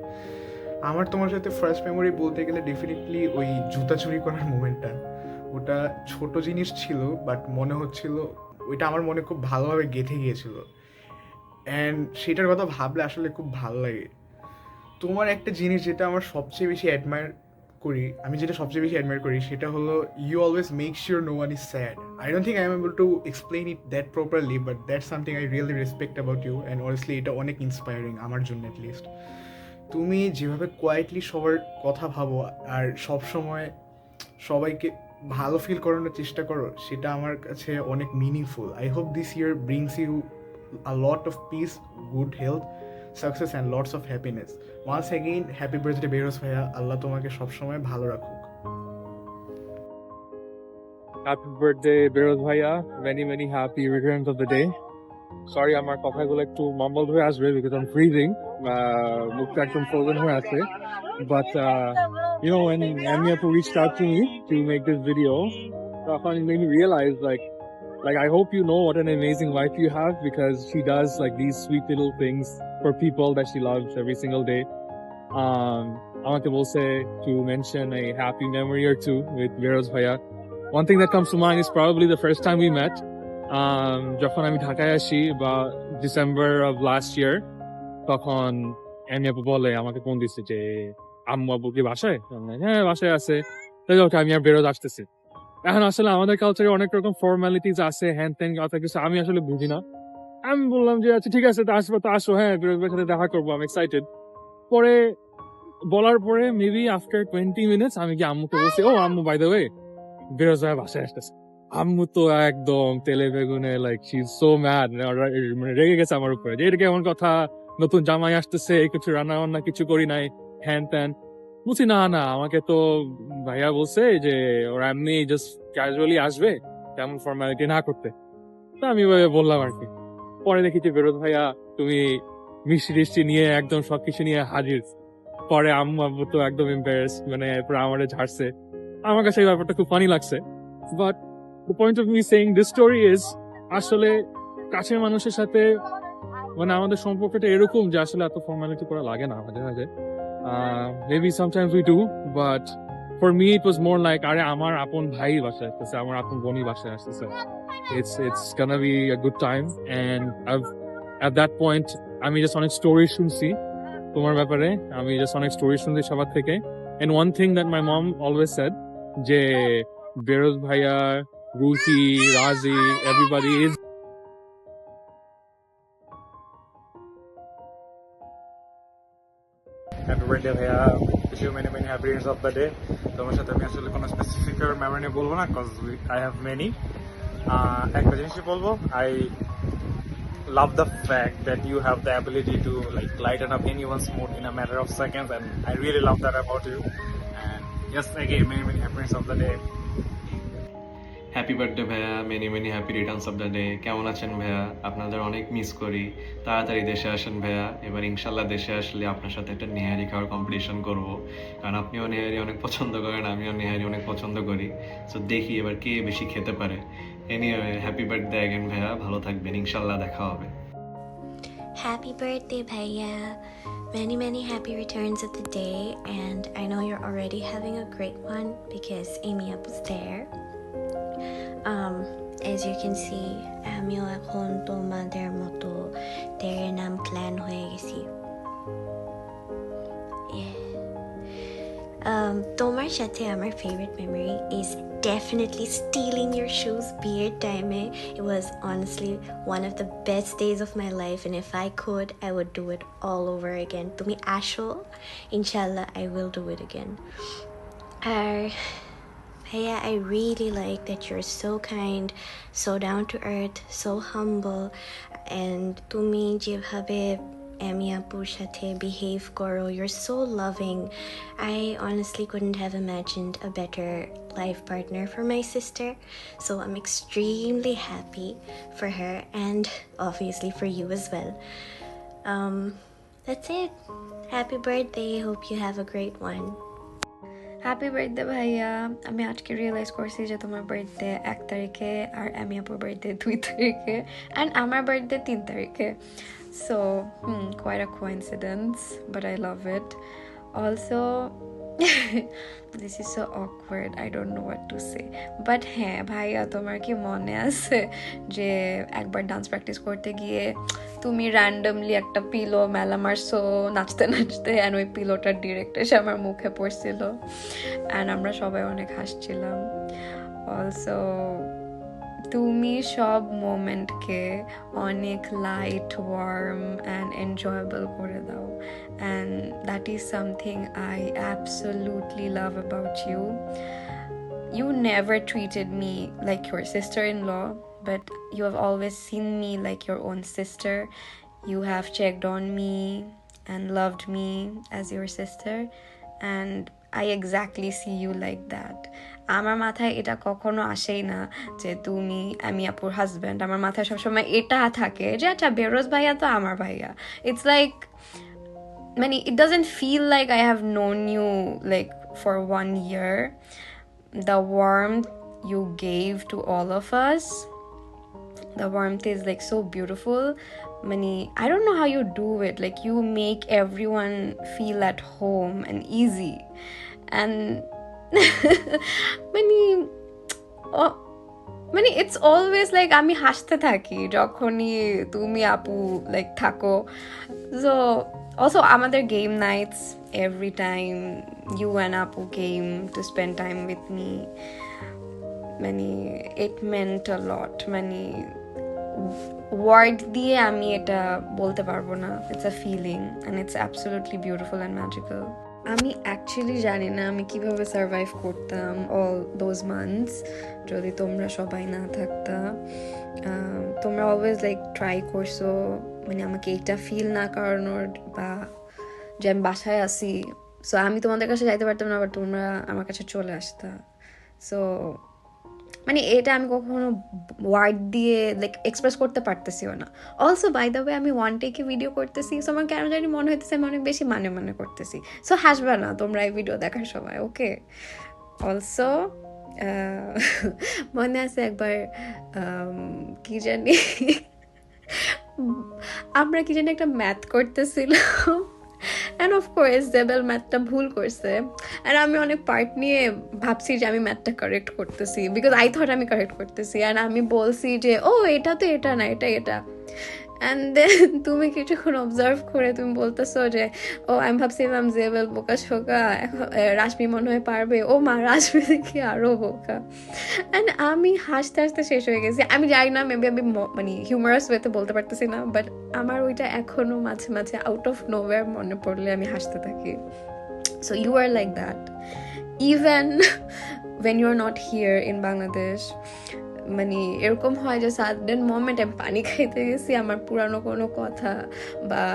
আমার তোমার সাথে ফার্স্ট মেমোরি বলতে গেলে ডেফিনেটলি ওই জুতা চুরি করার মোমেন্টটা। ওটা ছোট জিনিস ছিল, বাট মনে হচ্ছিল ওইটা আমার মনে খুব ভালোভাবে গেঁথে গিয়েছিল, অ্যান্ড সেটার কথা ভাবলে আসলে খুব ভালো লাগে। তোমার একটা জিনিস যেটা আমার সবচেয়ে বেশি অ্যাডমায়ার করি, সেটা হলো you always make sure no one is sad. I don't think I am able to explain it that properly, but that's something I really respect about you, and honestly এটা অনেক ইন্সপায়ারিং আমার জন্য। অ্যাটলিস্ট তুমি যেভাবে কোয়াইটলি সবার কথা ভাবো আর সবসময় সবাইকে ভালো ফিল করানোর চেষ্টা করো, সেটা আমার কাছে অনেক meaningful. I hope this year brings you a lot of peace, good health, success and lots of happiness. Once again, happy birthday Behruz ভাইয়া, আল্লাহ তোমাকে সবসময় ভালো রাখুক। Happy birthday, Behruz Bhaiya. Many happy returns of the day. Sorry, আমার কথাগুলো একটু mumbled হয়ে আসবে because I'm freezing. মুখটা একদম frozen হয়ে আছে. But you know, when Ami Appu reached out to me to make this video, it made me realize like I hope you know what an amazing wife you have, because she does like these sweet little things for people that she loves every single day. I want to also to mention a happy memory or two with Behruz Bhaiya. One thing that comes to mind is probably the first time we met. যখন আমি ঢাকায় আসি বা December of last year, তখন আমি আপু বলে আমাকে ফোন দিচ্ছে যে আম্মু আব্বু কি বাসায়? হ্যাঁ বাসায় আছে, তাই ওকে আমি আর বেরোজ আসতেছি। এখন আসলে আমাদের কালচারে অনেক রকম ফর্মালিটিস আছে, হ্যান ত্যান কথা কিছু আমি আসলে বুঝি না। আমি বললাম যে আচ্ছা ঠিক আছে তো আসবো, তো আসো, হ্যাঁ বেরোজ ভাইয়ের সাথে দেখা করবো, আমি এক্সাইটেড। পরে বলার পরে মেবি আফটার 20 minutes আমি কি আম্মুকে বলছি, ও আম্মু বাই দ্য ওয়ে বেরোজ ভাই বাসায় আসতেছে। আম্মু তো একদম তেলে বেগুনে, like she is so mad, রেগে গেছে আমার উপরে যে এটা কেমন কথা, নতুন জামাই আসতেছে, কিছু রান্না বান্না কিছু করি নাই, হ্যান ত্যান। বুঝছি না আমাকে তো ভাইয়া বলছে যে ওরা এমনি জাস্ট ক্যাজুয়ালি আসবে, তেমন ফর্মালিটি না করতে। তো আমি বললাম আর কি। পরে দেখি যে বেরোজ ভাইয়া তুমি মিষ্টি টিষ্টি নিয়ে একদম সবকিছু নিয়ে হাজির। পরে আম্মু আব্বু তো একদম এম্বারেস, মানে পুরো আমারে ঝাড়ছে। আমার কাছে এই ব্যাপারটা খুব ফানি লাগছে। But the point of me saying this story is আসলে কাছের মানুষের সাথে মানে আমাদের সম্পর্কটা এরকম যে আসলে এত ফর্মালিটি করা লাগে না মাঝে মাঝে। maybe sometimes we do, but for me it was more like আরে আমার আপন ভাই বাসায় আসতেছে, আমার আপন বোনই বাসায় আসতেছে, it's gonna be a good time. And at that point আমি just অনেক স্টোরি শুনছি তোমার ব্যাপারে, আমি just অনেক স্টোরি শুনছি সবার থেকে। and one thing that my mom always said যে বেরোজ ভাইয়া, Ruhi, Razi, everybody is happy birthday ভাইয়া, wish you many happy returns of the day. তোমার সাথে আমি আসলে কোনো স্পেসিফিক মেমরি নিয়ে বলবো না, cause I have many. একটা জিনিসই বলবো, I love the fact that you have the ability to like lighten up anyone's mood in a matter of seconds, and I really love that about you. And yes, again many happy returns of the day. Happy birthday ভাইয়া, many happy returns of the day. কেমন আছেন ভাইয়া? আপনাদের অনেক মিস করি। তাড়াতাড়ি দেশে আসেন ভাইয়া। এবার ইনশাল্লাহ দেশে আসলে আপনার সাথে একটা নেহারি খাওয়ার কম্পিটিশন করব, কারণ আপনিও নেহারি অনেক পছন্দ করেন, আমিও নেহারি অনেক পছন্দ করি। সো দেখি এবার কে বেশি খেতে পারে। এনিওয়ে হ্যাপি বার্থডে অ্যাগেন ভাইয়া, ভালো থাকবেন, ইনশাল্লাহ দেখা হবে। Happy birthday, Bhaiya. Many happy returns of the day, and I know you're already having a great one because Amy Up was there. As you can see, আমিও এখন তোমাদের মতো তেরে নাম ক্ল্যান হয়ে গেছি। তোমার সাথে আমার favorite memory is definitely stealing your shoes বিয়ের টাইমে. It was honestly one of the best days of my life, and if I could, I would do it all over again. তুমি আসো, inshallah I will do it again. Bhaiya, I really like that you're so kind, so down to earth, so humble, and তুমি যেভাবে Ami Appu's সাথে behave করো, you're so loving. I honestly couldn't have imagined a better life partner for my sister, so I'm extremely happy for her and obviously for you as well. That's it. Happy birthday. Hope you have a great one. Happy birthday ভাইয়া। আমি আজকে রিয়েলাইজ করছি যে তোমার বার্থডে 1 তারিখে আর আমি আপুর বার্থডে 2 তারিখে অ্যান্ড আমার বার্থডে 3 তারিখে। So quite a coincidence, but I love it. Also this is so awkward, I don't know what to say, but হ্যাঁ ভাইয়া, তোমার কি মনে আছে যে একবার ডান্স প্র্যাকটিস করতে গিয়ে তুমি র্যান্ডমলি একটা পিলো মেলা মারছো নাচতে নাচতে, অ্যান্ড ওই পিলোটা ডিরেক্ট এসে আমার মুখে পড়ছিল অ্যান্ড আমরা সবাই অনেক হাসছিলাম। অলসো তুমি সব মোমেন্টকে অনেক লাইট, ওয়ার্ম অ্যান্ড এনজয়েবল করে দাও, and that is something I absolutely love about you. You never treated me like your sister-in-law, but you have always seen me like your own sister. You have checked on me and loved me as your sister, and I exactly see you like that. আমার মাথায় এটা কখনো আসেই না যে তুমি আমি আপুর হাজব্যান্ড। আমার মাথায় সবসময় এটা থাকে যে আচ্ছা বেরোজ ভাইয়া তো আমার ভাইয়া। ইটস লাইক মানে it doesn't feel like I have known you like for 1 year. The warmth you gave to all of us, the warmth is like so beautiful. I don't know how you do it. Like you make everyone feel at home and easy, and it's always like আমি হাসতে থাকি যখনই তুমি আপু like থাকো. So also আমাদের game nights, every time you and Apu came to spend time with me, it meant a lot. Word দিয়ে আমি এটা বলতে পারবো না। It's a feeling and it's absolutely beautiful and magical. আমি অ্যাকচুয়ালি জানি না আমি কিভাবে সার্ভাইভ করতাম অল দোজ মান্থস যদি তোমরা সবাই না থাকতা। তোমরা অলওয়েজ লাইক ট্রাই করছো আমাকে এটা ফিল না করানোর, বা যে আমি বাসায় আসি সো আমি তোমাদের কাছে যাইতে পারতাম না, বাট তোমরা আমার কাছে চলে আসতা। সো এটা আমি কখনো ওয়ার্ড দিয়ে লাইক এক্সপ্রেস করতে পারতেছিও না। অলসো বাই দ্য ওয়ে আমি 1 টেকে ভিডিও করতেছি, সো আমার কেন জানি মনে হইতেছে আমি অনেক বেশি মানে করতেছি। সো হাসবে না তোমরা এই ভিডিও দেখার সময়, ওকে? অলসো মনে আছে একবার কি জানি আমরা কি জানি একটা ম্যাথ করতেছিলাম, and of course জেবেল ম্যাথটা ভুল করছে, and আমি অনেক পার্ট নিয়ে ভাবছি যে আমি ম্যাথটা কারেক্ট করতেছি, বিকজ আই থট আমি কারেক্ট করতেছি, and আমি বলছি যে ও এটা তো এটা না, এটা and then তুমি কিছুক্ষণ অবজার্ভ করে তুমি বলতেছো যে ও আমি ভাবছিলাম জেবেল বোকা শোকা, রাশমি মনে হয় পারবে, ও মা রাশমি দেখি আরো বোকা। অ্যান্ড আমি হাসতে হাসতে শেষ হয়ে গেছি। আমি জানি না মেবি আমি হিউমারাস ওয়েতে বলতে পারতেছি না, বাট আমার ওইটা এখনো মাঝে মাঝে আউট অফ নোওয়্যার মনে পড়লে আমি হাসতে থাকি। So you are like that even when you are not here in Bangladesh। এরকম হয় যে সাডেন মোমেন্ট আমি পানি খাইতে গেছি, আমার পুরানো কোনো কথা বা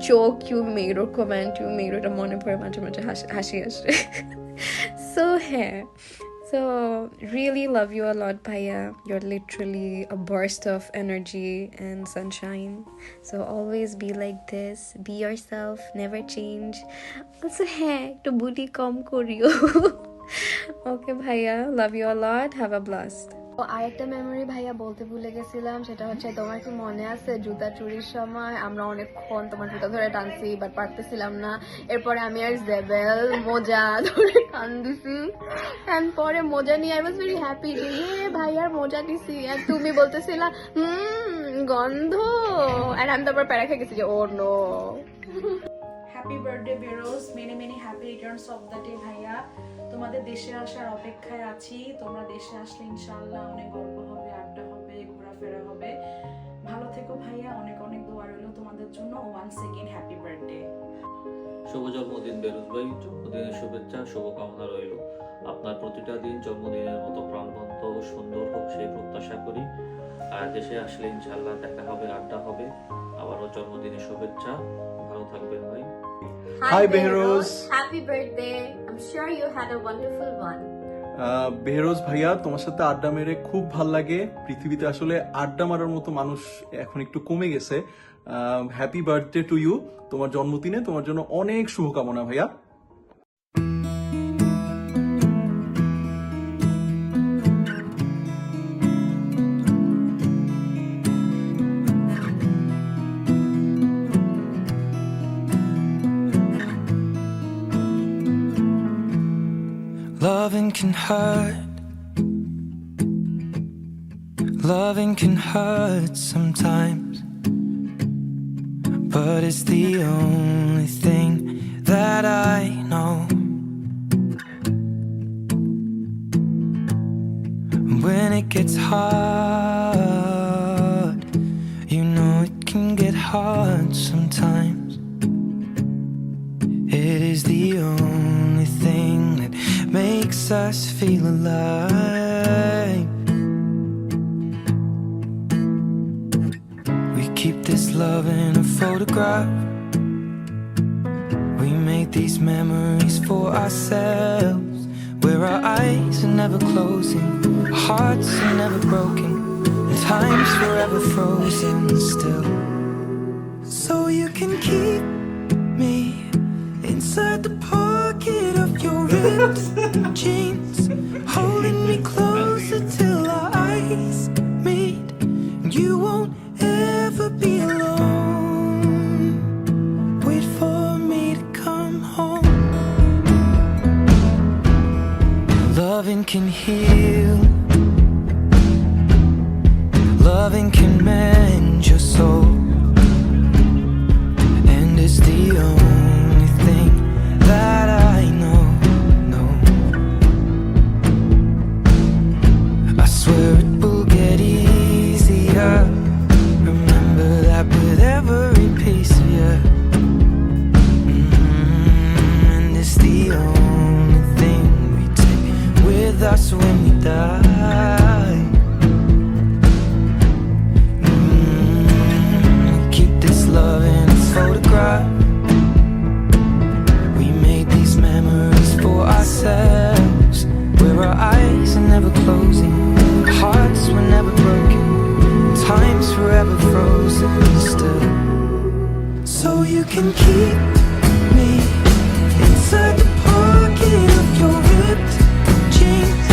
joke you made or comment you made ওটা মনে পড়ে মাঝে মাঝে হাসি আসে। সো হ্যাঁ, so really love you a lot bhaiya, you're literally a burst of energy and sunshine, so always be like this, be yourself, never change. Also hey to booty kom koriyo। Okay bhaiya, love you a lot, have a blast। আরেকটা মেমোরি ভাইয়া বলতে ভুলে গেছিলাম, সেটা হচ্ছে তোমার কি মনে আছে জুতা চুরির সময় আমরা অনেকক্ষণ তোমার জুতা ধরে টানছি বাট পারতেছিলাম না, এরপরে আমি আর জেবেল মোজা ধরে টান দিছি, এন্ড পরে মোজা নিয়ে আই ওয়াজ ভেরি হ্যাপি যে ভাইয়ার মোজা দিছি, আর তুমি বলতেছিলা গন্ধ, আর আমি তারপর প্যারা খেয়ে গেছি যে oh no. Happy birthday Beroz, many happy returns of the day ভাইয়া। তোমাদের দেশে আসার অপেক্ষায় আছি, তোমরা দেশে আসলে ইনশাআল্লাহ অনেক গল্প হবে, আড্ডা হবে, ঘোরাফেরা হবে। ভালো থেকো ভাইয়া, অনেক দোয়া রইল তোমাদের জন্য। Once again happy birthday. শুভ জন্মদিন বেরোজ ভাই, জন্মদিনের শুভেচ্ছা, শুভকামনা রইল। আপনার প্রতিটা দিন জন্মদিনের মতো প্রাণবন্ত ও সুন্দর হোক সেই প্রত্যাশা করি। আর দেশে আসলে ইনশাআল্লাহ দেখা হবে, আড্ডা হবে। আবারও জন্মদিনের শুভেচ্ছা, ভালো থাকবেন ভাই। Hi Behroz, happy birthday, I'm sure you had a wonderful one। Behroz ভাইয়া, তোমার সাথে আড্ডা মেরে খুব ভাল লাগে। পৃথিবীতে আসলে আড্ডা মারার মতো মানুষ এখন একটু কমে গেছে। হ্যাপি বার্থডে টু ইউ, তোমার জন্মদিনে তোমার জন্য অনেক শুভকামনা ভাইয়া। Loving can hurt. Loving can hurt sometimes, but it's the only thing that I know. When it gets hard, you know it can get hard sometimes. It is the only thing that makes us feel alive. love in a photograph. We made these memories for ourselves, where our eyes are never closing, our hearts are never broken, and time's forever frozen still. So you can keep me inside the pocket of your ripped jeans, holding me closer till our eyes meet. You won't ever be alone. Wait for me to come home. Loving can heal, loving can mend your soul, and it's the only thing that I know. I swear it will get easier. Remember that with every piece of you. And it's the only thing we take with us when we die. Keep this love in its photograph. We made these memories for ourselves, where our eyes are never closing, our hearts were never broken, time's forever frozen still. So you can keep me inside the pocket of your ripped jeans,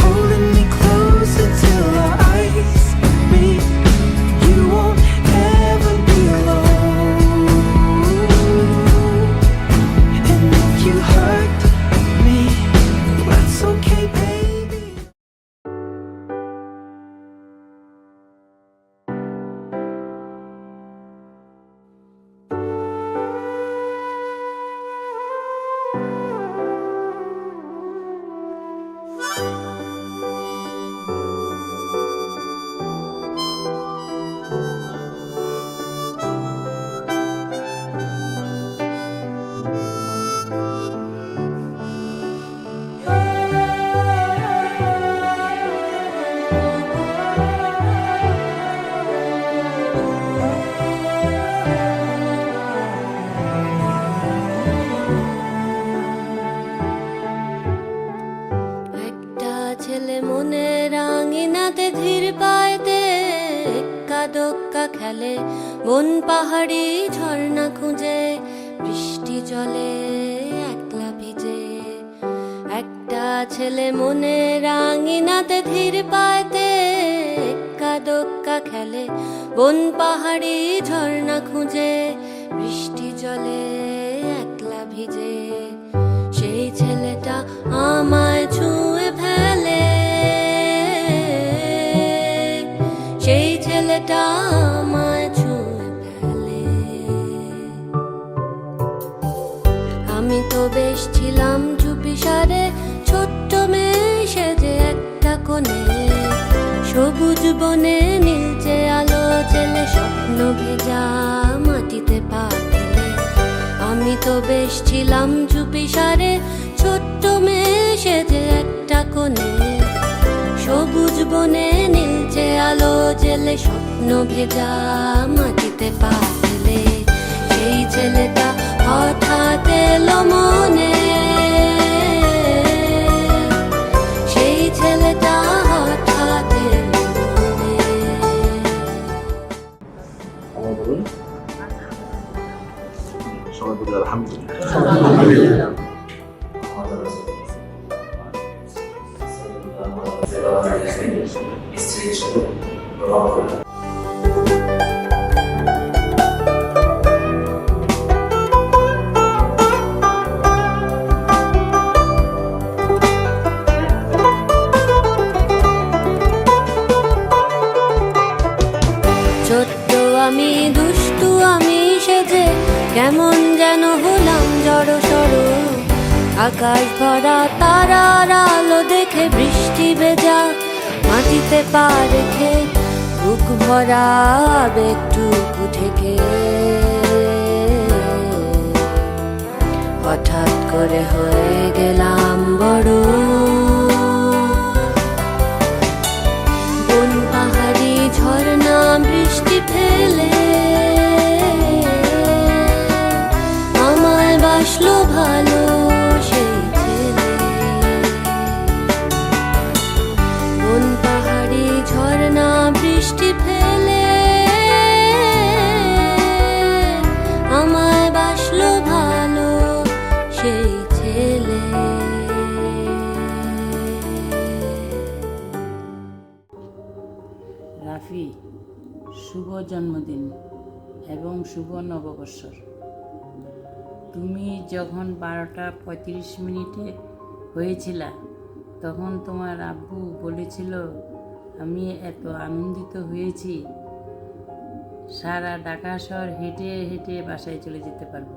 holding me closer till our eyes meet. You won't ever be alone. And if you hurt me, that's okay, baby. ছেলে মনের আঙিনাতে ধীর পায়তে এক্কা দোক্কা খেলে, বন পাহাড়ি ঝর্ণা খুঁজে বৃষ্টি জলে একলা ভিজে। একটা ছেলে মনের আঙিনাতে ধীর পায়তে এক্কা দোক্কা খেলে, বন পাহাড়ি ঝর্ণা খুঁজে বৃষ্টি জলে একলা ভিজে। সেই ছেলেটা আমায় ছুঁয়ে ফেলে, সেই ছেলেটা আমায় ছুঁয়ে ফেলে। আমি তো বেশ ছিলাম চুপিসারে, ছোট্ট মেয়ে সেজে একটা কোণে, সবুজ বনে নীলচে আলো জেলে স্বপ্ন ভেজা মাটিতে পা ফেলে। আমি তো বেশ ছিলাম চুপিসারে, ছোট্ট মেয়ে সেজে একটা কোণে, সবুজ বনে নীলচে আলো জেলে স্বপ্ন ভেজা মাটিতে পা ফেলে। সেই ছেলেটা হঠাৎ এলো মনে, সেই ছেলেটা হঠাৎ এলো মনে। সবাই বলি আলহামদুলিল্লাহ। ছোট্ট আমি দুষ্টু আমি সেজে কেমন যেন হলাম জড়ো সড়ো, আকাশ ভরা তারার আলো দেখে বৃষ্টি ভেজা মাটিতে পা রেখে, বুক ভরা আবেগটুকু থেকে হঠাৎ করে হয়ে গেলাম বড়। বন পাহাড়ি ঝর্ণা বৃষ্টি ফেলে রাফি, শুভ জন্মদিন এবং শুভ নববর্ষর। তুমি যখন 12:35 হয়েছিলা তখন তোমার আব্বু বলেছিল আমি এত আনন্দিত হয়েছি সারা ঢাকা শহর হেঁটে হেঁটে বাসায় চলে যেতে পারবো।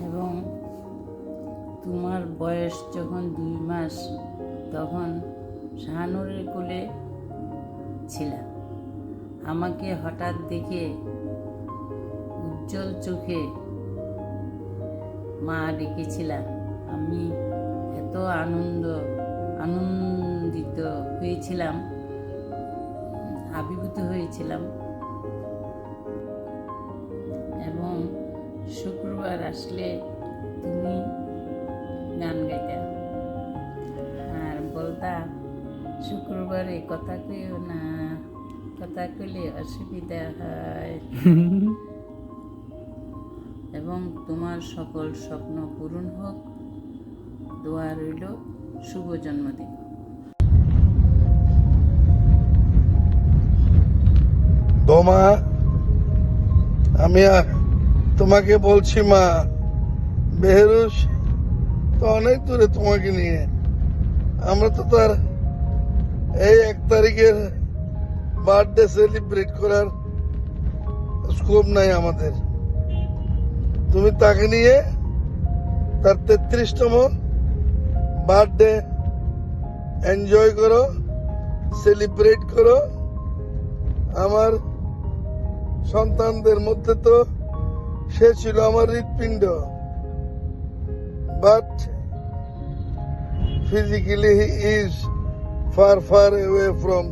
এবং তোমার বয়স যখন 2 মাস তখন শাহানুরের কোলে ছিলা। আমাকে হঠাৎ দেখে উজ্জ্বল চোখে মা ডেকেছিলা। আমি এত আনন্দিত হয়েছিলাম, আবির্ভূত হয়েছিলাম। এবং শুক্রবার আসলে তুমি গান গাইতা আর বলতা শুক্রবারে কথা কইও না, কথা কইলে অসুবিধা হয়। এবং তোমার সকল স্বপ্ন পূরণ হোক, দোয়া রইল। শুভ জন্মদিন। বৌমা, আমি তোমাকে বলছি মা, বেহরুজ তো অনেক দূরে তোমাকে নিয়ে। আমরা তো তার এই 1 তারিখের বার্থডে সেলিব্রেট করার স্কোপ নাই আমাদের। তুমি তাকে নিয়ে তার 33তম বার্থডে এনজয় করো, সেলিব্রেট করো। আমার সন্তানদের মধ্যে তো সে ছিল আমার হৃৎপিণ্ড, but physically he is far away from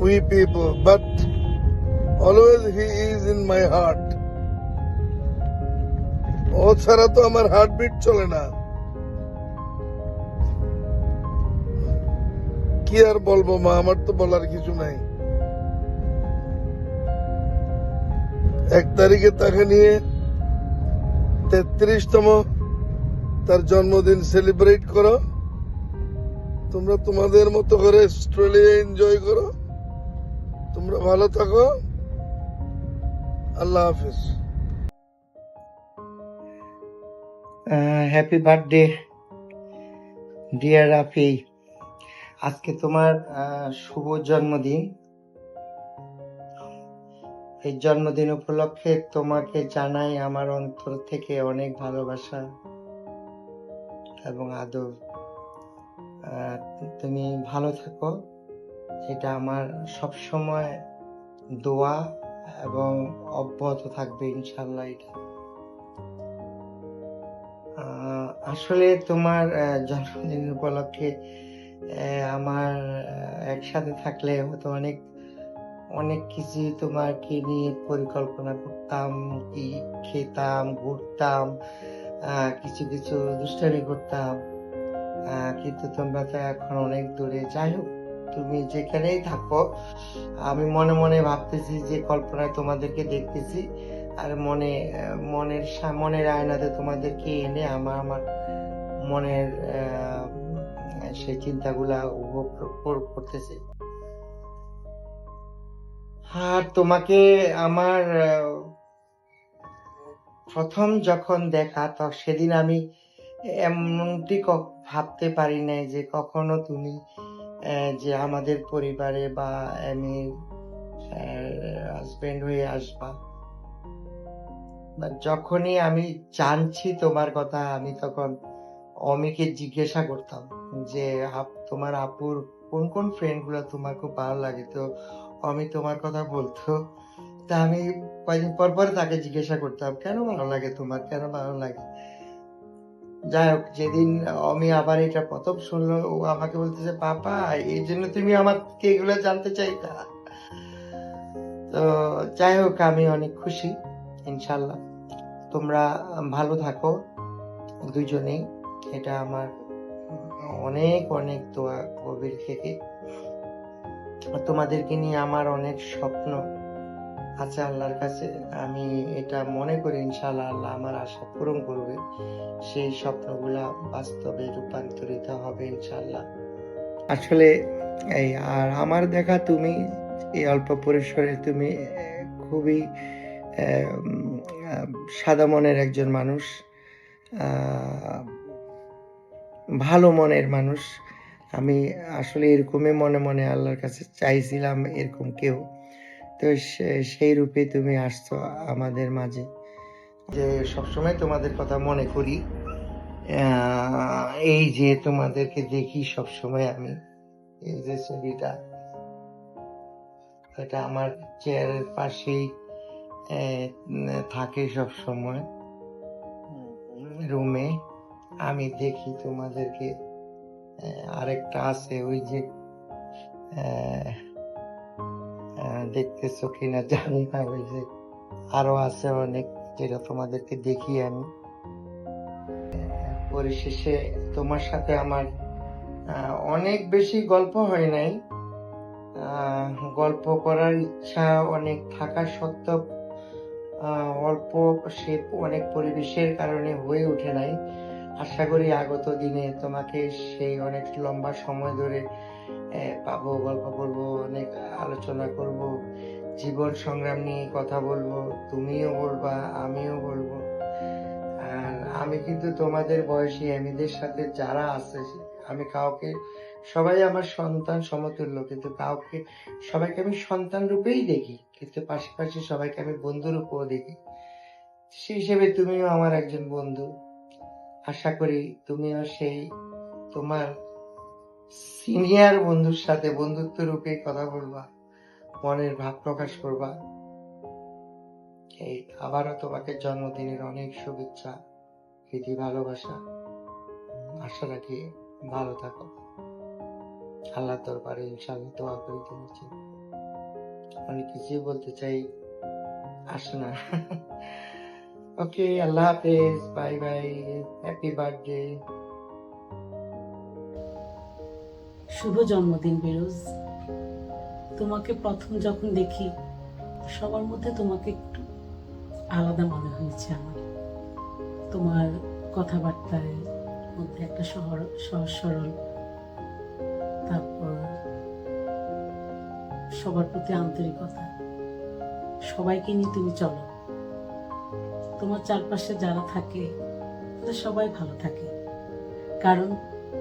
we people, but always he is in my heart. ও ছাড়া তো আমার হার্টবিট চলে না। কি আর বলবো মা, আমার তো বলার কিছু নাই। 1 তারিখে তাকে নিয়ে 33তম তার জন্মদিন সেলিব্রেট করো। তোমরা তোমাদের মতো করে অস্ট্রেলিয়া এনজয় করো। তোমরা ভালো থাকো। আল্লাহ হাফিজ। Happy birthday dear Rafi. আজকে তোমার শুভ জন্মদিন। এই জন্মদিন উপলক্ষে তোমাকে জানাই আমার অন্তর থেকে অনেক ভালোবাসা এবং আদর। তুমি ভালো থাকো, এটা আমার সবসময় দোয়া এবং অব্যাহত থাকবে ইনশাল্লাহ। এটা আসলে তোমার জন্মদিন উপলক্ষে আমার একসাথে থাকলে হয়তো অনেক কিছু তোমাকে নিয়ে পরিকল্পনা করতাম, কি খেতাম, ঘুরতাম, কিছু দুষ্টামি করতাম, কিন্তু তোমরা তো এখন অনেক দূরে। যাই হোক, তুমি যেখানেই থাকো, আমি মনে মনে ভাবতেছি যে কল্পনায় তোমাদেরকে দেখতেছি, আর মনের আয়নাতে তোমাদেরকে এনে আমার মনের সেই চিন্তাগুলা উপভোগ করতেছে। আর তোমাকে আমার প্রথম যখন দেখা, তো সেদিন আমি এমনটি ভাবতে পারি নাই যে কখনো তুমি যে আমাদের পরিবারে বা আমি হাজবেন্ড হয়ে আসবা। যখনই আমি জানছি তোমার কথা, আমি তখন অমিকে জিজ্ঞাসা করতাম যে তোমার আপুর কোন কোন ফ্রেন্ড গুলা তোমার খুব ভালো লাগে। তো অমি তোমার কথা বলতো, তা আমি কয়েকদিন পর তাকে জিজ্ঞাসা করতাম কেন ভালো লাগে তোমার, কেন ভালো লাগে। যাই হোক, যেদিন অমি আবার এটা প্রথম শুনলো, ও আমাকে বলতেছে পাপা এই জন্য তুমি আমাকে এগুলো জানতে চাইতা। তো যাই হোক, আমি অনেক খুশি। ইনশাল্লাহ তোমরা ভালো থাকো দুজনেই, এটা আমার অনেক অনেক দোয়া গভীর থেকে। তোমাদেরকে নিয়ে আমার অনেক স্বপ্ন, আচ্ছা, আল্লাহর কাছে আমি এটা মনে করি ইনশাআল্লাহ আল্লাহ আমার আশা পূরণ করবে, সেই স্বপ্নগুলা বাস্তবে রূপান্তরিত হবে ইনশাআল্লাহ। আসলে এই আর আমার দেখা তুমি এই অল্প পরিসরে তুমি খুবই সাদা মনের একজন মানুষ, ভালো মনের মানুষ। আমি আসলে এরকমই মনে মনে আল্লাহর কাছে চাইছিলাম এরকম কেউ, তো সেই রূপে তুমি আসছো আমাদের মাঝে, যে সবসময় তোমাদের কথা মনে করি। এই যে তোমাদেরকে দেখি সবসময় আমি, এই যে ছবিটা, এটা আমার চেয়ারের পাশেই থাকে সব সময় রুমে। আমি দেখি তোমাদেরকে। আরেকটা আছে ওই যে দেখতেছো কিনা জানি না, ওই যে আরো আছে অনেক যেটা তোমাদেরকে দেখি আমি। পরিশেষে তোমার সাথে আমার অনেক বেশি গল্প হয় নাই, গল্প করার ইচ্ছা অনেক থাকা সত্ত্বেও অল্প সে অনেক পরিবেশের কারণে হয়ে ওঠে নাই। আশা করি আগত দিনে তোমাকে সেই অনেক লম্বা সময় ধরে পাবো, গল্প করবো, অনেক আলোচনা করব, জীবন সংগ্রাম নিয়ে কথা বলবো, তুমিও বলবা আমিও বলবো। আর আমি কিন্তু তোমাদের বয়সী এমনিদের সাথে যারা আছে, আমি কাউকে, সবাই আমার সন্তান সমতুল্য, কিন্তু কাউকে সবাইকে আমি সন্তান রূপেই দেখি, কিন্তু পাশাপাশি সবাইকে আমি বন্ধু রূপেও দেখি। সেই হিসেবে তুমিও আমার একজন বন্ধু। আশা করি তুমিও সেই তোমার সিনিয়র বন্ধুর সাথে বন্ধুত্ব রূপে কথা বলবা, মনের ভাব প্রকাশ করবা। এই আবারও তোমাকে জন্মদিনের অনেক শুভেচ্ছা, প্রীতি, ভালোবাসা। আশা রাখি ভালো থাকো। আল্লাহ দরবারে ইনশাআল্লাহ দোয়া করি তোমার জন্য। অনেক কিছুই বলতে চাই, আসে না। ওকে, আল্লাহ হাফেজ, বাই বাই, হ্যাপি বার্থডে। শুভ জন্মদিন বেরোজ। তোমাকে প্রথম যখন দেখি সবার মধ্যে তোমাকে একটু আলাদা মনে হয়েছে আমার। তোমার কথাবার্তার মধ্যে একটা সহজ সরল, তারপর সবার প্রতি আন্তরিকতা, সবাইকে নিয়ে তুমি চলো। তোমার চারপাশে যারা থাকে তাদের সবাই ভালো থাকে, কারণ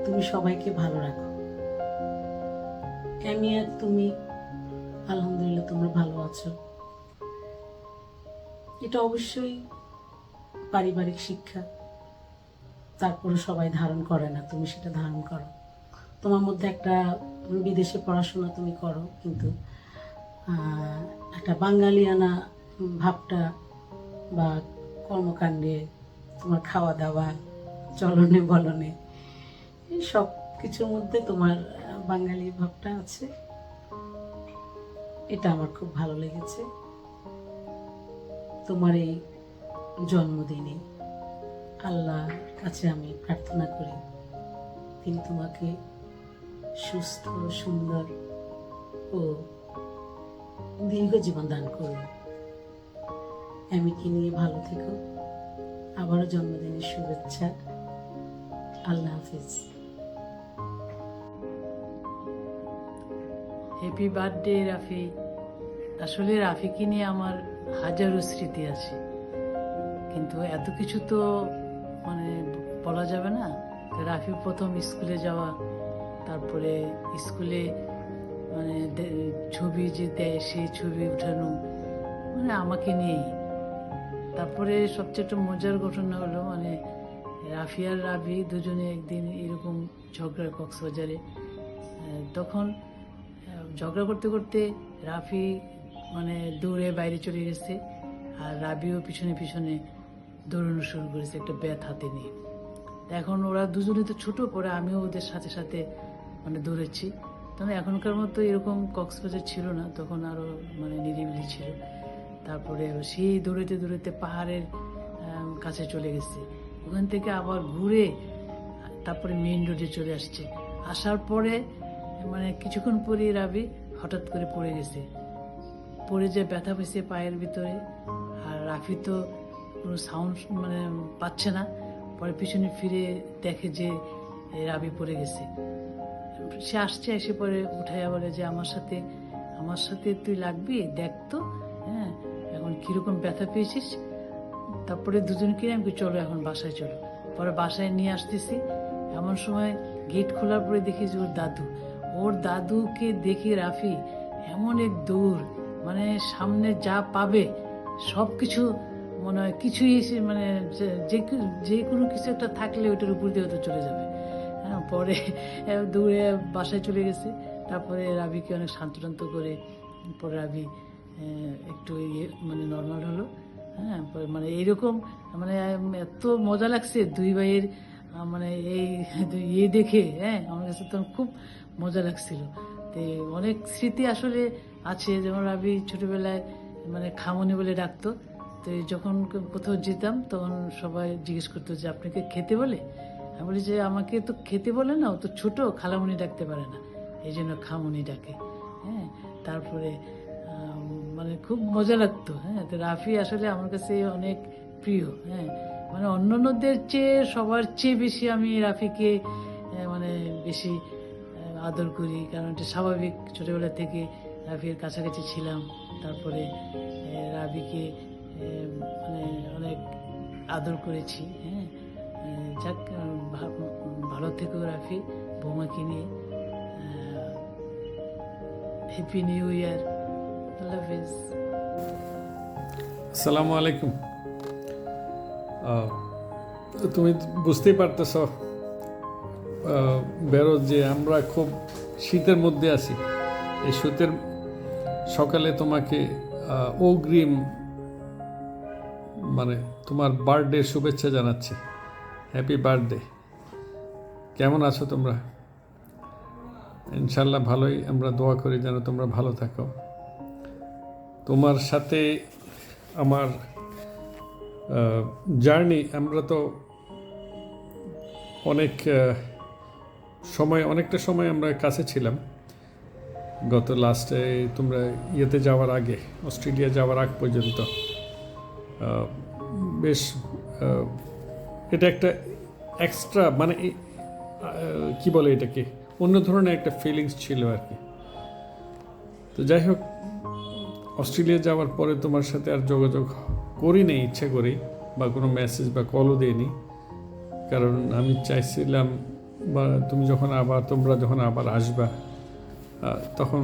তুমি সবাইকে ভালো রাখো। এমিয়া, তুমি আলহামদুলিল্লাহ তোমরা ভালো আছো। এটা অবশ্যই পারিবারিক শিক্ষা, তারপরে সবাই ধারণ করে না, তুমি সেটা ধারণ করো। তোমার মধ্যে একটা বিদেশে পড়াশোনা তুমি করো, কিন্তু একটা বাঙালিয়ানা ভাবটা বা কর্মকাণ্ডে, তোমার খাওয়া দাওয়া, চলনে বলনে, এই সব কিছুর মধ্যে তোমার বাঙালি ভাবটা আছে। এটা আমার খুব ভালো লেগেছে। তোমার এই জন্মদিনে আল্লাহর কাছে আমি প্রার্থনা করি তিনি তোমাকে সুস্থ, সুন্দর ও দীর্ঘ জীবন দান করুন। এমিকে নিয়ে ভালো থেকো। আবারও জন্মদিনের শুভেচ্ছা। আল্লাহ হাফিজ। Happy birthday Rafi. আসলে রাফিকে নিয়ে আমার হাজারো স্মৃতি আছে, কিন্তু এত কিছু তো বলা যাবে না। রাফি প্রথম স্কুলে যাওয়া, তারপরে স্কুলে ছবি যে দেয় সেই ছবি উঠানো, আমাকে নিয়েই। তারপরে সবচেয়ে একটা মজার ঘটনা হলো রাফি আর রাবি দুজনে একদিন এরকম ঝগড়া কক্সবাজারে। তখন ঝগড়া করতে করতে রাফি দৌড়ে বাইরে চলে গেছে, আর রাবিও পিছনে পিছনে দৌড়ানো শুরু করেছে একটা ব্যাট হাতে নিয়ে। এখন ওরা দুজনে তো ছোট, পরে আমিও ওদের সাথে সাথে দৌড়েছি। তখন এখনকার মতো এরকম কক্সবাজার ছিল না, তখন আরো নিরিবিলি ছিল। তারপরে সেই দৌড়াতে দৌড়াতে পাহাড়ের কাছে চলে গেছে, ওখান থেকে আবার ঘুরে তারপরে মেইন রোডে চলে আসছে। আসার পরে কিছুক্ষণ পরে রাবি হঠাৎ করে পড়ে গেছে। পড়ে যে ব্যথা পেয়েছে পায়ের ভিতরে, আর রাফি তো কোনো সাউন্ড মানে পাচ্ছে না। পরে পিছনে ফিরে দেখে যে রাবি পড়ে গেছে। সে আসছে, এসে পরে উঠাইয়া বলে যে আমার সাথে তুই লাগবি, দেখ তো হ্যাঁ এখন কীরকম ব্যথা পেয়েছিস। তারপরে দুজনকে আমি চলো এখন বাসায় চলো। পরে বাসায় নিয়ে আসতেছি, এমন সময় গেট খোলার পরে দেখি যে ওর দাদুকে দেখে রাফি এমন এক দৌড়, মানে সামনে যা পাবে সব কিছু মনে হয় কিছুই মানে যে কোনো কিছু একটা থাকলে ওইটার উপর দিয়ে হয়তো চলে যাবে। হ্যাঁ, পরে দৌড়ে বাসায় চলে গেছে। তারপরে রাবিকে অনেক শান্ত করে পরে রাবি একটু মানে নর্মাল হলো। হ্যাঁ, মানে এইরকম মানে এত মজা লাগছে দুই ভাইয়ের মানে এই দেখে। হ্যাঁ, আমার কাছে তো খুব মজা লাগছিল। তো অনেক স্মৃতি আসলে আছে, যেমন রাবি ছোটবেলায় মানে খামনি বলে ডাকতো। তো যখন কোথাও যেতাম তখন সবাই জিজ্ঞেস করতো যে আপনাকে খেতে বলে। আমি বলি যে আমাকে তো খেতে বলে না, ও তো ছোট, খালামুনি ডাকতে পারে না, এই জন্য খামুনি ডাকে। হ্যাঁ, তারপরে মানে খুব মজা লাগতো। হ্যাঁ, তো রাফি আসলে আমার কাছে অনেক প্রিয়। হ্যাঁ, মানে অন্যান্যদের চেয়ে সবার চেয়ে বেশি আমি রাফিকে মানে বেশি আদর করি, কারণ এটা স্বাভাবিক। ছোটোবেলা থেকে রাফির কাছাকাছি ছিলাম, তারপরে রাবিকে মানে অনেক আদর করেছি। হ্যাঁ, যাক ভালো থেকো রাফি, বৌমাকে নিয়ে। হ্যাপি নিউ ইয়ার, আল্লাহ হাফেজ। আসসালামু আলাইকুম। তুমি বুঝতেই পারতেছ বেরোজ যে আমরা খুব শীতের মধ্যে আছি। এই শীতের সকালে তোমাকে অগ্রিম মানে তোমার বার্থডে শুভেচ্ছা জানাচ্ছি। Happy birthday. কেমন আছো তোমরা? ইনশাল্লাহ ভালোই, আমরা দোয়া করি যেন তোমরা ভালো থাকো। তোমার সাথে আমার জার্নি, আমরা তো অনেকটা সময় আমরা কাছে ছিলাম। গত লাস্টে তোমরা ইয়েতে যাওয়ার আগে, অস্ট্রেলিয়া যাওয়ার আগ পর্যন্ত বেশ এটা একটা এক্সট্রা মানে কি বলে এটাকে, অন্য ধরনের একটা ফিলিংস ছিল আর কি। তো যাই হোক, অস্ট্রেলিয়া যাওয়ার পরে তোমার সাথে আর যোগাযোগ করি নেই ইচ্ছে করি, বা কোনো মেসেজ বা কলও দিইনি, কারণ আমি চাইছিলাম বা তোমরা যখন আবার আসবা তখন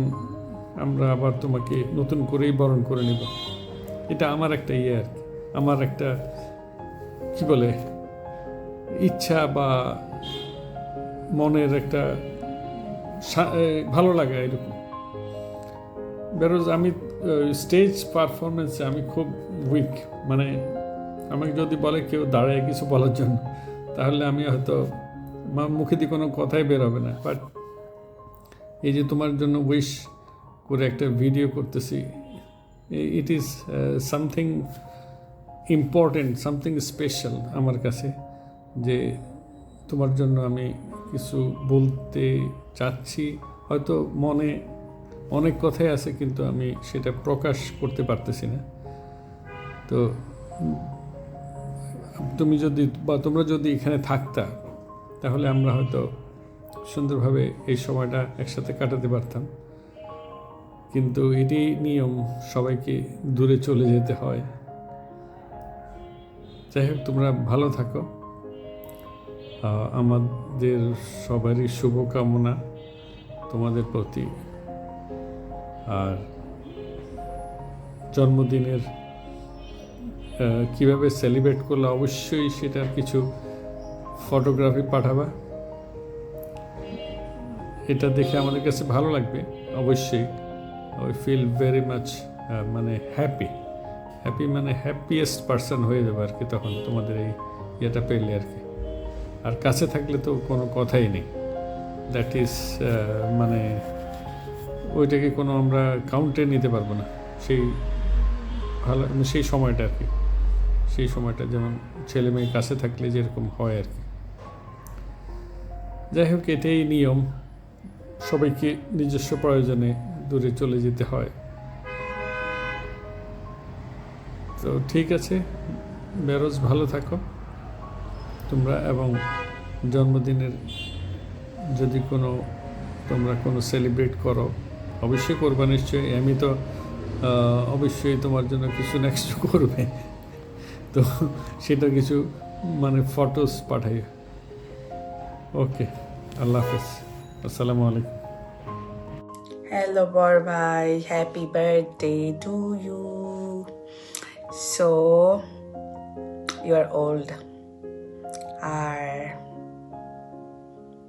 আমরা আবার তোমাকে নতুন করেই বরণ করে নেব। এটা আমার একটা আর কি, আমার একটা কি বলে ইচ্ছা বা মনের একটা ভালো লাগা এরকম। বেরোজ আমি স্টেজ পারফরমেন্সে আমি খুব উইক, মানে আমাকে যদি বলে কেউ দাঁড়ায় কিছু বলার জন্য, তাহলে আমি হয়তো মুখে দিয়ে কোনো কথাই বের হবে না। বাট এই যে তোমার জন্য উইশ করে একটা ভিডিও করতেছি, it is something important, something special আমার কাছে, যে তোমার জন্য আমি কিছু বলতে চাচ্ছি। হয়তো মনে অনেক কথাই আছে, কিন্তু আমি সেটা প্রকাশ করতে পারতেছি না। তো তোমরা যদি এখানে থাকতা, তাহলে আমরা হয়তো সুন্দরভাবে এই সময়টা একসাথে কাটাতে পারতাম। কিন্তু এটি নিয়ম, সবাইকে দূরে চলে যেতে হয়। যাই হোক, তোমরা ভালো থাকো। আমাদের সবারই শুভকামনা তোমাদের প্রতি। আর জন্মদিনের কিভাবে সেলিব্রেট করলে অবশ্যই সেটার কিছু ফটোগ্রাফি পাঠাবা। এটা দেখে আমাদের কাছে ভালো লাগবে অবশ্যই। উই ফিল ভেরি মাচ মানে হ্যাপি মানে হ্যাপিয়েস্ট পারসন হয়ে যাবে আর কি তখন তোমাদের এই ইয়েটা পেলে আর কি। আর কাছে থাকলে তো কোনো কথাই নেই, দ্যাট ইজ মানে ওইটাকে কোনো আমরা কাউন্টে নিতে পারবো না। সেই সময়টা আর কি, সেই সময়টা যেমন ছেলে মেয়ে কাছে থাকলে যেরকম হয় আর কি। যাই হোক, এটাই নিয়ম, সবাইকে নিজস্ব প্রয়োজনে দূরে চলে যেতে হয়। তো ঠিক আছে বেরোজ, ভালো থাকো তোমরা, এবং জন্মদিনের যদি তোমরা কোনো সেলিব্রেট করো অবশ্যই করবা নিশ্চয়ই। আমি তো অবশ্যই তোমার জন্য কিছু নেক্সট করবে, তো সেটা কিছু মানে ফটোস পাঠাই। ওকে, আল্লাহ হাফেজ, আসসালামু আলাইকুম। Hello বড় ভাই, happy birthday to you. So you are old, আর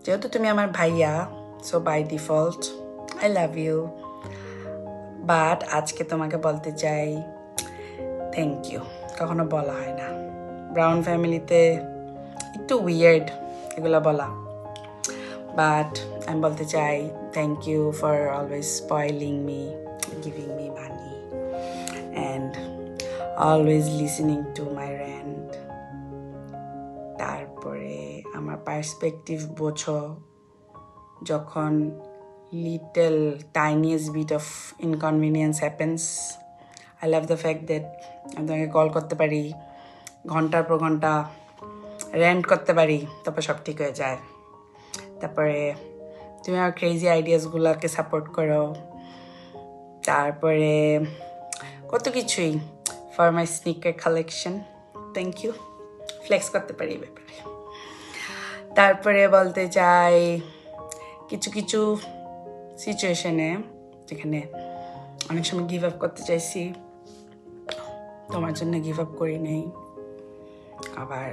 যেহেতু তুমি আমার ভাইয়া, so by default I love you. But আজকে তোমাকে বলতে চাই থ্যাংক ইউ, কখনো বলা হয় না। ব্রাউন ফ্যামিলিতে একটু উইয়ার্ড এগুলো বলা, বাট আমি বলতে চাই thank you for always spoiling me, giving me money and always listening to my rant. তারপরে আমার পার্সপেক্টিভ বোঝো যখন little tiniest bit of inconvenience happens. I love the fact that আমি তোমাকে কল করতে পারি, ঘন্টার পর ঘন্টা র্যান্ট করতে পারি, তারপর সব ঠিক হয়ে যায়। তারপরে তুমি আমার ক্রেজি আইডিয়াসগুলোকে সাপোর্ট করো। তারপরে কত কিছুই, for my sneaker collection thank you, flex করতে পারি এই ব্যাপারে। তারপরে বলতে চাই কিছু কিছু সিচুয়েশনে যেখানে অনেক সময় গিভ আপ করতে চাইছি, তোমার জন্য গিভ আপ করি নাই। আবার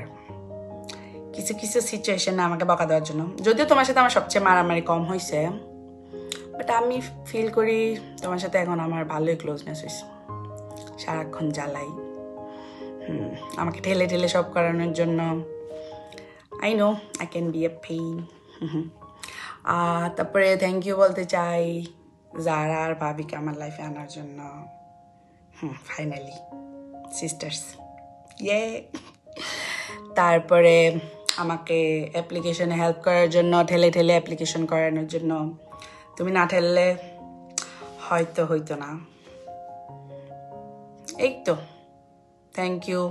কিছু কিছু সিচুয়েশনে আমাকে বকা দেওয়ার জন্য, যদিও তোমার সাথে আমার সবচেয়ে মারামারি কম হয়েছে, বাট আমি ফিল করি তোমার সাথে এখন আমার ভালোই ক্লোজনেস হয়েছে। সারাক্ষণ জ্বালাই, আমাকে ঠেলে ঠেলে সব করানোর জন্য। I know I can B A pain. তারপরে থ্যাংক ইউ বলতে চাই যারা আর ভাবিকে আমার লাইফে আনার জন্য। ফাইনালি সিস্টার্স, ইয়ে। তারপরে আমাকে অ্যাপ্লিকেশনে হেল্প করার জন্য, ঠেলে ঠেলে অ্যাপ্লিকেশন করানোর জন্য। তুমি না ঠেললে হয়তো হইতো না। এই তো, থ্যাংক ইউ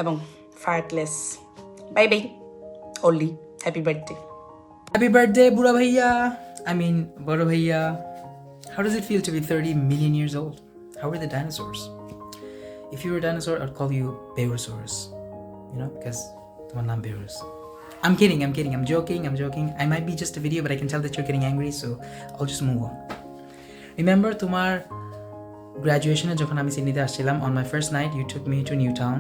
এবং ফায়ারলেস বাই বাই ওলি, happy birthday. Happy birthday, Bura Bhaiya. I mean, Baro Bhaiya. How does it feel to be 30 million years old? How are the dinosaurs? If you were a dinosaur, I'd call you Beosaurus. You know, because my name Beorus. I'm kidding, I'm joking. I might be just a video, but I can tell that you're getting angry, so I'll just move on. Remember, tomar graduation যখন আমি সিডনিতে আসছিলাম, on my first night, you took me to Newtown.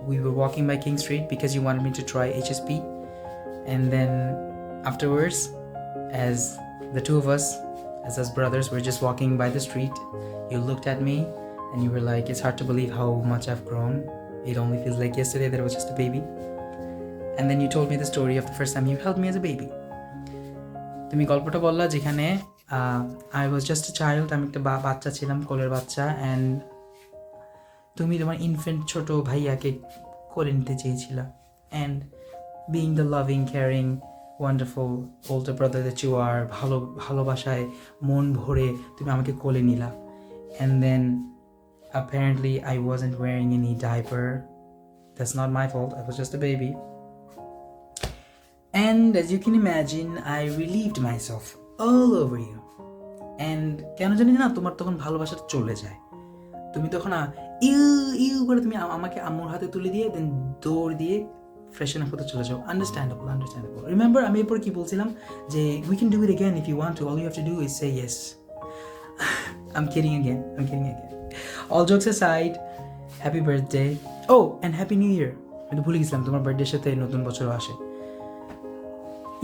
We were walking by King Street because you wanted me to try HSP. And then afterwards, as the two of us, as us brothers, were just walking by the street, you looked at me and you were like, it's hard to believe how much I've grown. It only feels like yesterday that I was just a baby. And then you told me the story of the first time you held me as a baby. তুমি গল্পটা বললা যেখানে I was just a child, আমি একটা বাচ্চা ছিলাম, কোলের বাচ্চা, and তুমি তোমার ইনফ্যান্ট ছোট ভাইয়াকে কোলে নিতে চেয়েছিলা, and being the loving, caring, wonderful older brother that you are, ভালোবাসায় মন ভরে তুমি আমাকে কোলে নিলা, and then apparently I wasn't wearing any diaper. That's not my fault, I was just a baby. And as you can imagine, I relieved myself all over you. And কেন জানি না তোমার তখন ভালোবাসাটা চলে যায়, তুমি তখন ইউ করে তুমি আমাকে আম্মুর হাতে তুলে দিয়ে দেন দৌড় দিয়ে ফ্রেশন আপ হতে চলে যাও। আন্ডারস্ট্যান্ডেবল। রিমেম্বার আমি এরপর কি বলছিলাম যে we can do it again if you want to, all you have to do is say yes. I'm kidding again. All jokes aside, happy birthday. Oh, and happy new year. আমি তো ভুলে গেছিলাম তোমার বার্থডের সাথে নতুন বছর আসে।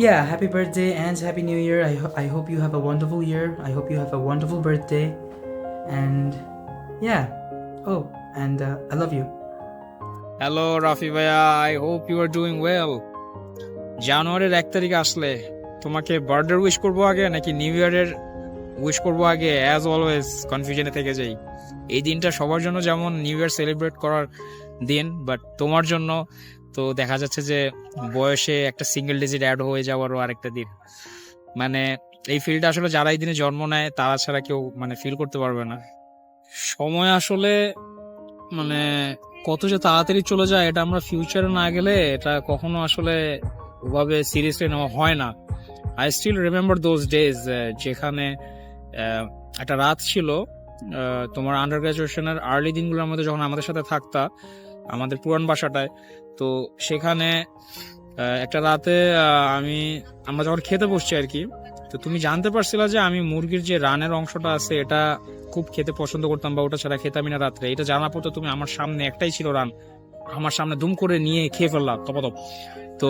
Yeah, happy birthday and happy new year. I hope you have a wonderful year. I hope you have a wonderful birthday. And yeah. Oh, and I love you. Hello Rafi ভাইয়া, I hope you are doing well. জানুয়ারির 1 তারিখ আসলে তোমাকে বার্থডে উইশ করবো আগে নাকি নিউ ইয়ারের উইশ করবো আগে, অ্যাজ অলওয়েজ কনফিউশনে থেকে যাই। এই দিনটা সবার জন্য যেমন নিউ ইয়ার সেলিব্রেট করার দিন, বাট তোমার জন্য তো দেখা যাচ্ছে যে বয়সে একটা সিঙ্গেল ডিজিট অ্যাড হয়ে যাওয়ারও আরেকটা দিন। মানে এই ফিলটা আসলে যারা এই দিনে জন্ম নেয় তারা ছাড়া কেউ মানে ফিল করতে পারবে না। সময় আসলে মানে কত যে তাড়াতাড়ি চলে যায়, এটা আমরা ফিউচারে না গেলে এটা কখনো আসলে ওভাবে সিরিয়াসলি নেওয়া হয় না। I still remember those days, যেখানে একটা রাত ছিল তোমার আন্ডার গ্রাজুয়েশনের আর্লি দিনগুলোর মধ্যে, যখন আমাদের সাথে থাকতা আমাদের পুরান বাসাটায়। তো সেখানে একটা রাতে আমরা যখন খেতে বসছি আর কি, তো তুমি জানতে পারছিলা যে আমি মুরগির যে রানের অংশটা আছে এটা খুব খেতে পছন্দ করতাম, বা ওটা ছাড়া খেতামই না রাত্রে। এটা জানার পর তো তুমি আমার সামনে, একটাই ছিল রান, আমার সামনে দুম করে নিয়ে খেয়ে ফেললাম তপতপ। তো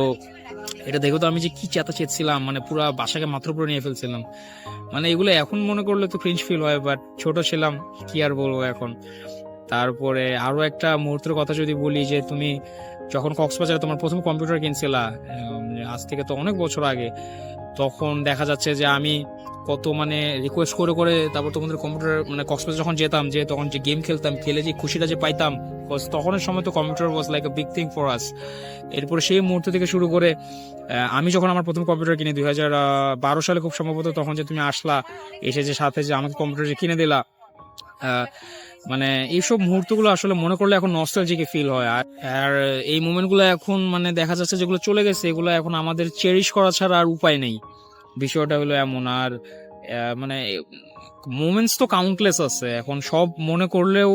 এটা দেখো তো আমি যে কি চেতা চেয়েছিলাম, মানে পুরো বাসাকে মাত্র পুরো নিয়ে ফেলছিলাম। মানে এগুলো এখন মনে করলে তো ক্রিঞ্জ ফিল হয়, বাট ছোট ছিলাম কি আর বলবো এখন। তারপরে আরো একটা মুহূর্তের কথা যদি বলি, যে তুমি যখন কক্সবাজারে তোমার প্রথম কম্পিউটার কিনছিলা, আজ থেকে তো অনেক বছর আগে, তখন দেখা যাচ্ছে যে আমি কত মানে রিকোয়েস্ট করে করে তারপর তোমাদের কম্পিউটার মানে কক্সবাজার যখন যেতাম, যে তখন যে গেম খেলতাম, খেলে যে খুশিটা যে পাইতাম, তখনের সময় তো computer was like a big thing for us. এরপরে সেই মুহূর্ত থেকে শুরু করে আমি যখন আমার প্রথম কম্পিউটার কিনি 2012 সালে খুব সম্ভবত, তখন যে তুমি আসলা, এসে যে সাথে যে আমাকে কম্পিউটার যে কিনে দিলা, মানে এইসব মুহূর্তগুলো আসলে মনে করলে এখন নস্টালজিক ফিল হয়। আর এই মোমেন্টগুলো এখন মানে দেখা যাচ্ছে যেগুলো চলে গেছে, এগুলো এখন আমাদের চেরিশ করা ছাড়া আর উপায় নেই। বিষয়টা হলো এমন। আর মানে মোমেন্টস তো কাউন্টলেস আছে, এখন সব মনে করলেও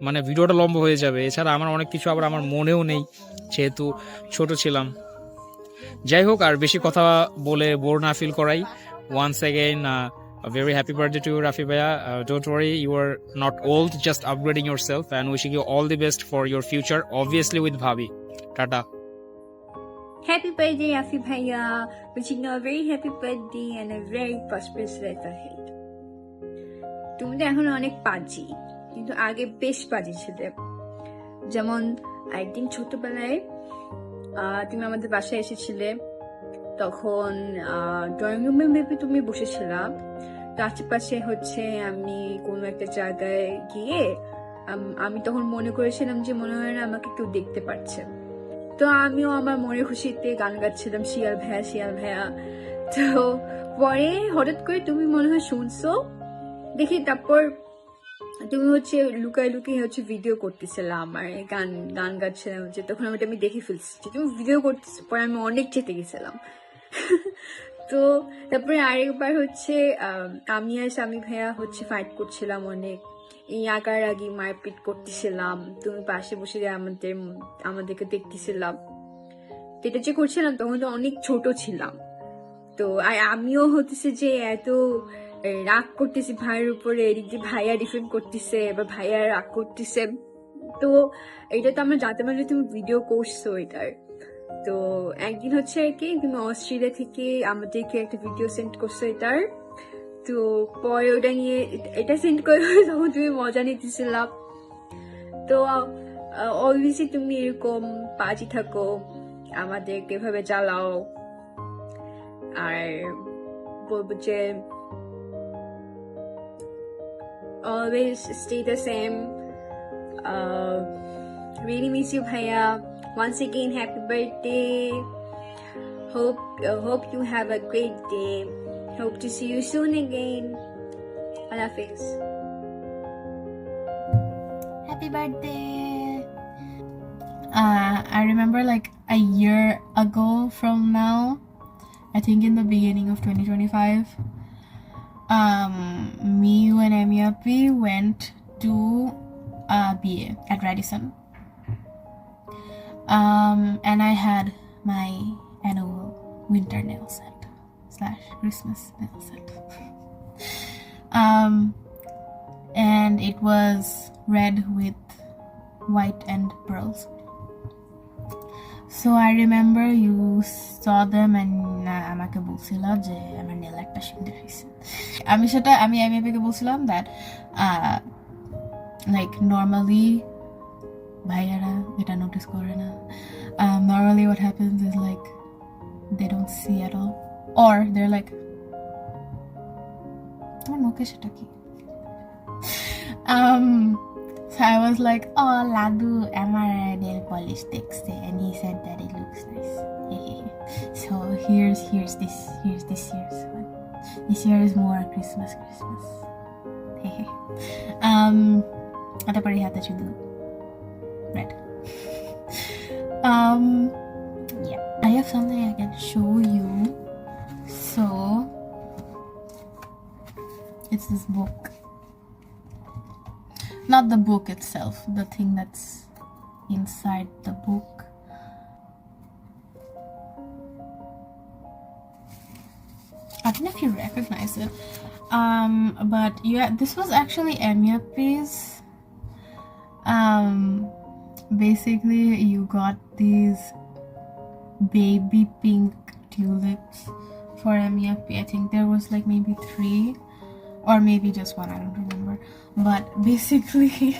মানে ভিডিওটা লম্বা হয়ে যাবে। এছাড়া আমার অনেক কিছু আবার আমার মনেও নেই, যেহেতু ছোট ছিলাম। যাই হোক, আর বেশি কথা বলে বোর না ফিল করাই। Once again a very happy birthday to you, Rafi Bhaiya. Don't worry, you are not old, just upgrading yourself, and wishing you all the best for your future, obviously with Bhabhi. Tata. Happy birthday, Rafi Bhaiya. Wishing you a very happy birthday and a very prosperous life ahead. তুমি তো এখন অনেক পাজি, কিন্তু আগে বেশ পাজি ছিলে। যেমন একদিন ছোটবেলায় তুমি আমাদের বাসায় এসেছিলে, তখন ড্রয়িং রুমে মেপে তুমি বসেছিলাম, তো আশেপাশে হচ্ছে আমি কোনো একটা জায়গায় গিয়ে আমি তখন মনে করেছিলাম যে মনে হয় না আমাকে কেউ দেখতে পাচ্ছে। তো আমিও আমার মনে খুশিতে গান গাচ্ছিলাম, শিয়াল ভাইয়া শিয়াল ভাইয়া। তো পরে হঠাৎ করে তুমি মনে হয় শুনছো দেখি, তারপর তুমি হচ্ছে লুকায় লুকিয়ে হচ্ছে ভিডিও করতেছিলে আমার গান গান গাচ্ছিলাম, যে তখন আমি দেখে ফেলছি যে তুমি ভিডিও করতেছো। পরে আমি অনেক চেতে গেছিলাম। তো তারপরে আরেকবার হচ্ছে আমি আর স্বামী ভাইয়া হচ্ছে ফাইট করছিলাম অনেক, এই আগার আগে মারপিট করতেছিলাম, তুমি পাশে বসে আমাদেরকে দেখতেছিলাম। তো এটা যে করছিলাম তখন তো অনেক ছোট ছিলাম। তো আর আমিও হতেছে যে এত রাগ করতেছি ভাইয়ের উপরে, এদিক দিয়ে ভাইয়া ডিফেন্ড করতেছে, এবার ভাইয়া রাগ করতেছে। তো এটা তো আমরা জানতে পারি তুমি ভিডিও করছো এটার। তো একদিন হচ্ছে কি তুমি অস্ট্রেলিয়া থেকে আমাদেরকে একটা ভিডিও সেন্ড করছো এটার। তো পরে ওটা নিয়ে এটা সেন্ড করে তখন তুমি মজা নিতেছিলাম। তো অবভিয়াসলি তুমি এরকম পাজি থাকো, আমাদেরকে এভাবে চালাও। আর বলবো যে always stay the same. Really miss you, Bhaiya. Once again, happy birthday. Hope you have a great day. Hope to see you soon again. Allah Hafiz. Happy birthday. I remember like a year ago from now, I think in the beginning of 2025, me, you and Emiapi went to BA at Radisson. And I had my annual winter nail set / Christmas nail set. And it was red with white and pearls. So I remember you saw them and আমাকে বলছিল যে আমার নেল একটা সুন্দর হয়েছে। আমি এমিয়াপিকে বলছিলাম that like normally ভাইয়ারা এটা নোটিস করে না। Normally what happens is like they don't see at all, or they're like তোমার মুখে সেটা কি? So I was like, oh, Ladu, আমার nail polish দেখছে, and he said that it looks nice. So here's this year's one. This year is more Christmas. Ata parihata chudu. Red. Yeah, I have something I can show you. So it's this book. Not the book itself, the thing that's inside the book. I don't know if you recognize it. But yeah, this was actually Emiapi's. Basically you got these baby pink tulips for Emiapi. I think there was like maybe 3 or maybe just 1, I don't remember. But basically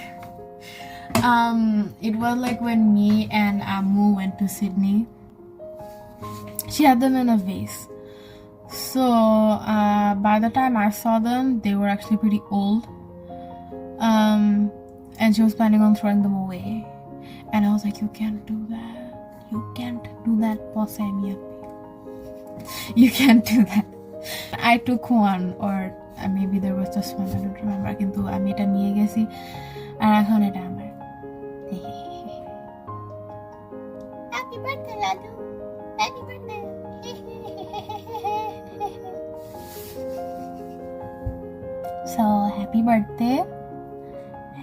it was like when me and Amu went to Sydney, she had them in a vase. So by the time I saw them, they were actually pretty old, and she was planning on throwing them away, and I was like, you can't do that, you can't do that, boss Emiapi. You can't do that. I took one, or maybe there was just one, I don't remember, কিন্তু আমি এটা নিয়ে গেছি আর এখন এটা আমার। Happy birthday Ladu, happy birthday. So happy birthday,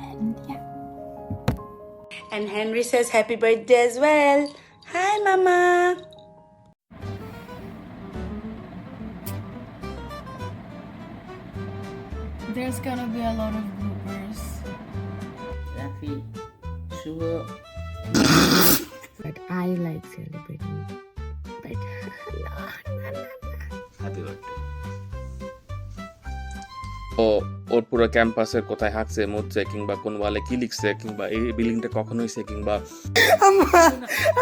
and yeah. And Henry says happy birthday as well. Hi, Mama. There's gonna be a lot of bloopers. Rafi শুভ But I like celebrating. But happy birthday. ও ওর পুরো ক্যাম্পাসের কোথায় হাঁকছে মরছে কিংবা কোন ওয়ালে কি লিখছে কিংবা এই বিল্ডিংটা কখন হয়েছে কিংবা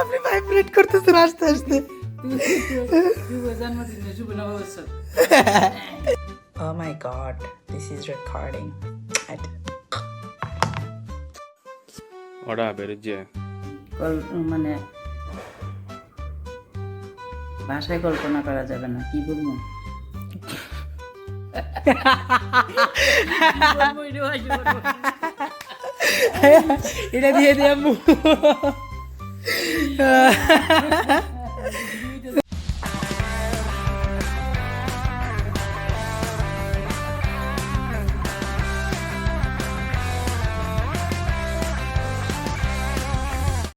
আপনি ভাইব্রেট করতেছেন আস্তে আস্তে। শুভ জন্মদিনে শুভ নববর্ষ। Oh my god, this is recording. ওরা বেরোচ্ছে মানে ভাষায় কল্পনা করা যাবে না, কি বলবো। এটা দিয়ে দিয়ে